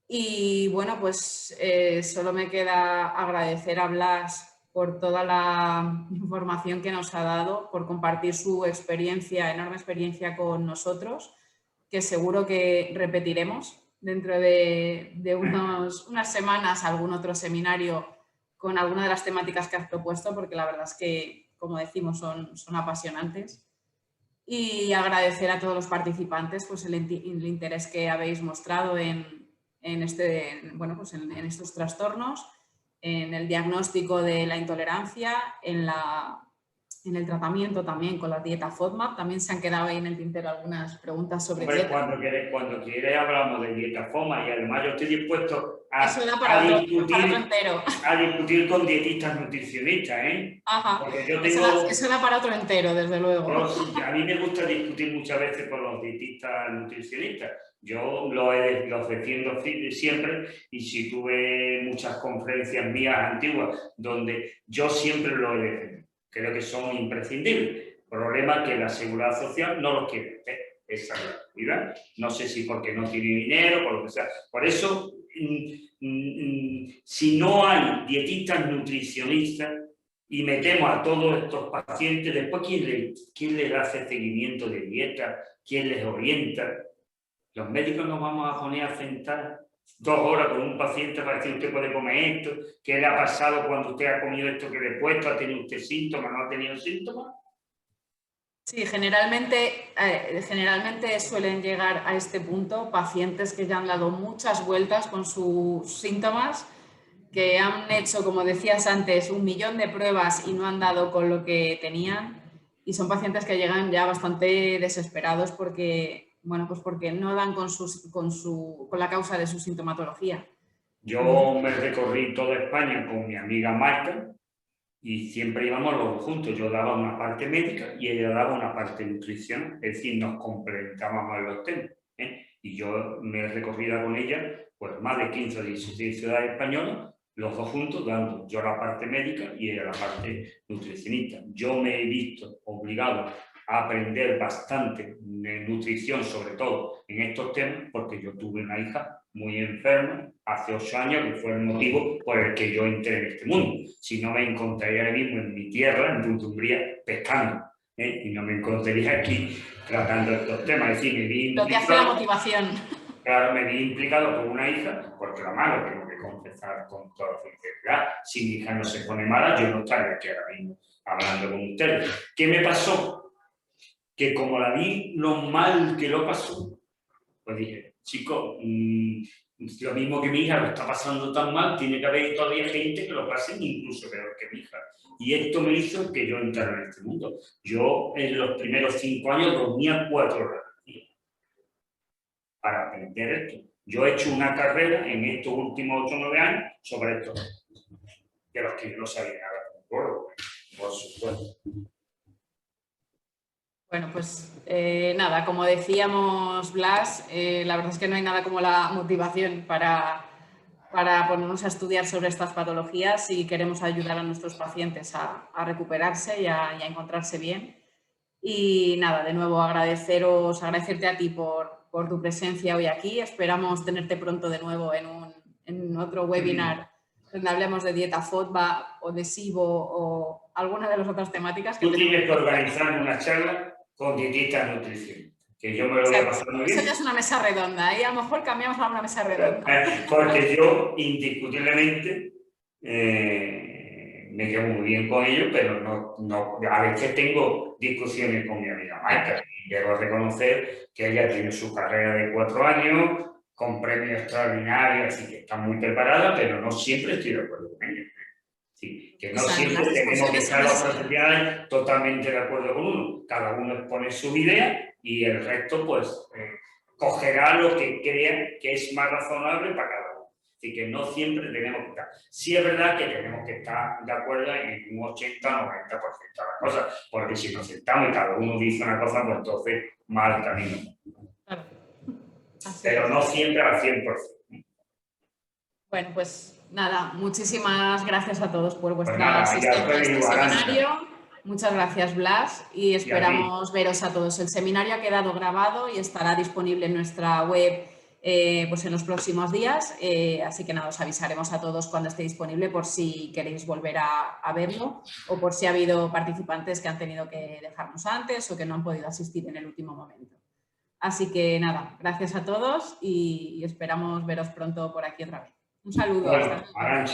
Y bueno, pues solo me queda agradecer a Blas por toda la información que nos ha dado, por compartir su experiencia, enorme experiencia con nosotros, que seguro que repetiremos dentro de unas semanas algún otro seminario con alguna de las temáticas que has propuesto, porque la verdad es que, como decimos, son apasionantes. Y agradecer a todos los participantes pues, el interés que habéis mostrado en estos trastornos, en el diagnóstico de la intolerancia, en el tratamiento también con la dieta FODMAP. También se han quedado ahí en el tintero algunas preguntas sobre dieta. Cuando quieres hablamos de dieta FODMAP y además yo estoy dispuesto a discutir con dietistas nutricionistas, ¿eh? Ajá. Porque yo tengo... Eso da para otro entero, desde luego. A mí me gusta discutir muchas veces con los dietistas nutricionistas. Yo los defiendo siempre y si tuve muchas conferencias mías antiguas donde yo siempre lo he defendido. Creo que son imprescindibles. Problema que la Seguridad Social no los quiere hacer. Esa es la realidad. No sé si porque no tiene dinero, por lo que sea. Por eso, si no hay dietistas nutricionistas y metemos a todos estos pacientes, después ¿quién les hace seguimiento de dieta? ¿Quién les orienta? Los médicos nos vamos a poner a sentar 2 horas con un paciente para decir usted puede comer esto, qué le ha pasado cuando usted ha comido esto que le he puesto, ha tenido usted síntomas, no ha tenido síntomas. Sí, generalmente suelen llegar a este punto pacientes que ya han dado muchas vueltas con sus síntomas, que han hecho, como decías antes, 1 millón de pruebas y no han dado con lo que tenían, y son pacientes que llegan ya bastante desesperados porque, bueno, pues porque no dan con la causa de su sintomatología. Yo me recorrí toda España con mi amiga Marta y siempre íbamos los dos juntos. Yo daba una parte médica y ella daba una parte nutricional, es decir, nos complementábamos los temas, ¿eh? Y yo me he recorrido con ella pues más de 15 o 16 ciudades españolas, los dos juntos dando yo la parte médica y ella la parte nutricionista. Yo me he visto obligado a aprender bastante de nutrición, sobre todo en estos temas, porque yo tuve una hija muy enferma hace 8 años, que fue el motivo por el que yo entré en este mundo. Si no, me encontraría ahora mismo en mi tierra, en Puntumbría, pescando, ¿eh? Y no me encontraría aquí tratando estos temas. Es decir, me vi lo que hace la motivación. Claro, me vi implicado con una hija, porque la mala tengo que confesar con toda sinceridad. Si mi hija no se pone mala, yo no estaría aquí ahora mismo hablando con ustedes. ¿Qué me pasó? Que como la vi lo mal que lo pasó, pues dije, chico, lo mismo que mi hija lo está pasando tan mal, tiene que haber todavía gente que lo pase incluso peor que mi hija. Y esto me hizo que yo entrara en este mundo. Yo en los primeros 5 años dormía 4 horas al día para aprender esto. Yo he hecho una carrera en estos últimos 8 o 9 años sobre esto, de los que yo no sabía nada, por supuesto. Bueno, pues nada, como decíamos, Blas, la verdad es que no hay nada como la motivación para ponernos a estudiar sobre estas patologías si queremos ayudar a nuestros pacientes a recuperarse y a encontrarse bien. Y nada, de nuevo agradecerte a ti por tu presencia hoy aquí. Esperamos tenerte pronto de nuevo en otro webinar donde hablemos de dieta FODMAP o de SIBO o alguna de las otras temáticas que Tú tenemos. tienes que organizar una charla con dietistas de nutrición, que yo me lo voy a pasar muy bien. Eso ya es una mesa redonda y a lo mejor cambiamos a una mesa redonda. Porque yo, indiscutiblemente, me llevo muy bien con ellos, pero no, a veces tengo discusiones con mi amiga Maika y debo reconocer que ella tiene su carrera de 4 años, con premios extraordinarios, así que está muy preparada, pero no siempre estoy de acuerdo con ella. Sí, que no siempre tenemos que estar los profesionales totalmente de acuerdo con uno. Cada uno expone su idea y el resto, pues, cogerá lo que crea que es más razonable para cada uno. Así que no siempre tenemos que estar. Sí es verdad que tenemos que estar de acuerdo en un 80-90% de las cosas, porque si nos sentamos y cada uno dice una cosa, pues entonces mal camino. Claro. Pero no siempre al 100%. Bueno, pues nada, muchísimas gracias a todos por vuestra Pues nada, asistencia a este seminario. Muchas gracias, Blas, y esperamos veros a todos. El seminario ha quedado grabado y estará disponible en nuestra web pues en los próximos días, así que nada, os avisaremos a todos cuando esté disponible por si queréis volver a verlo o por si ha habido participantes que han tenido que dejarnos antes o que no han podido asistir en el último momento. Así que nada, gracias a todos y esperamos veros pronto por aquí otra vez. Un saludo. Bueno,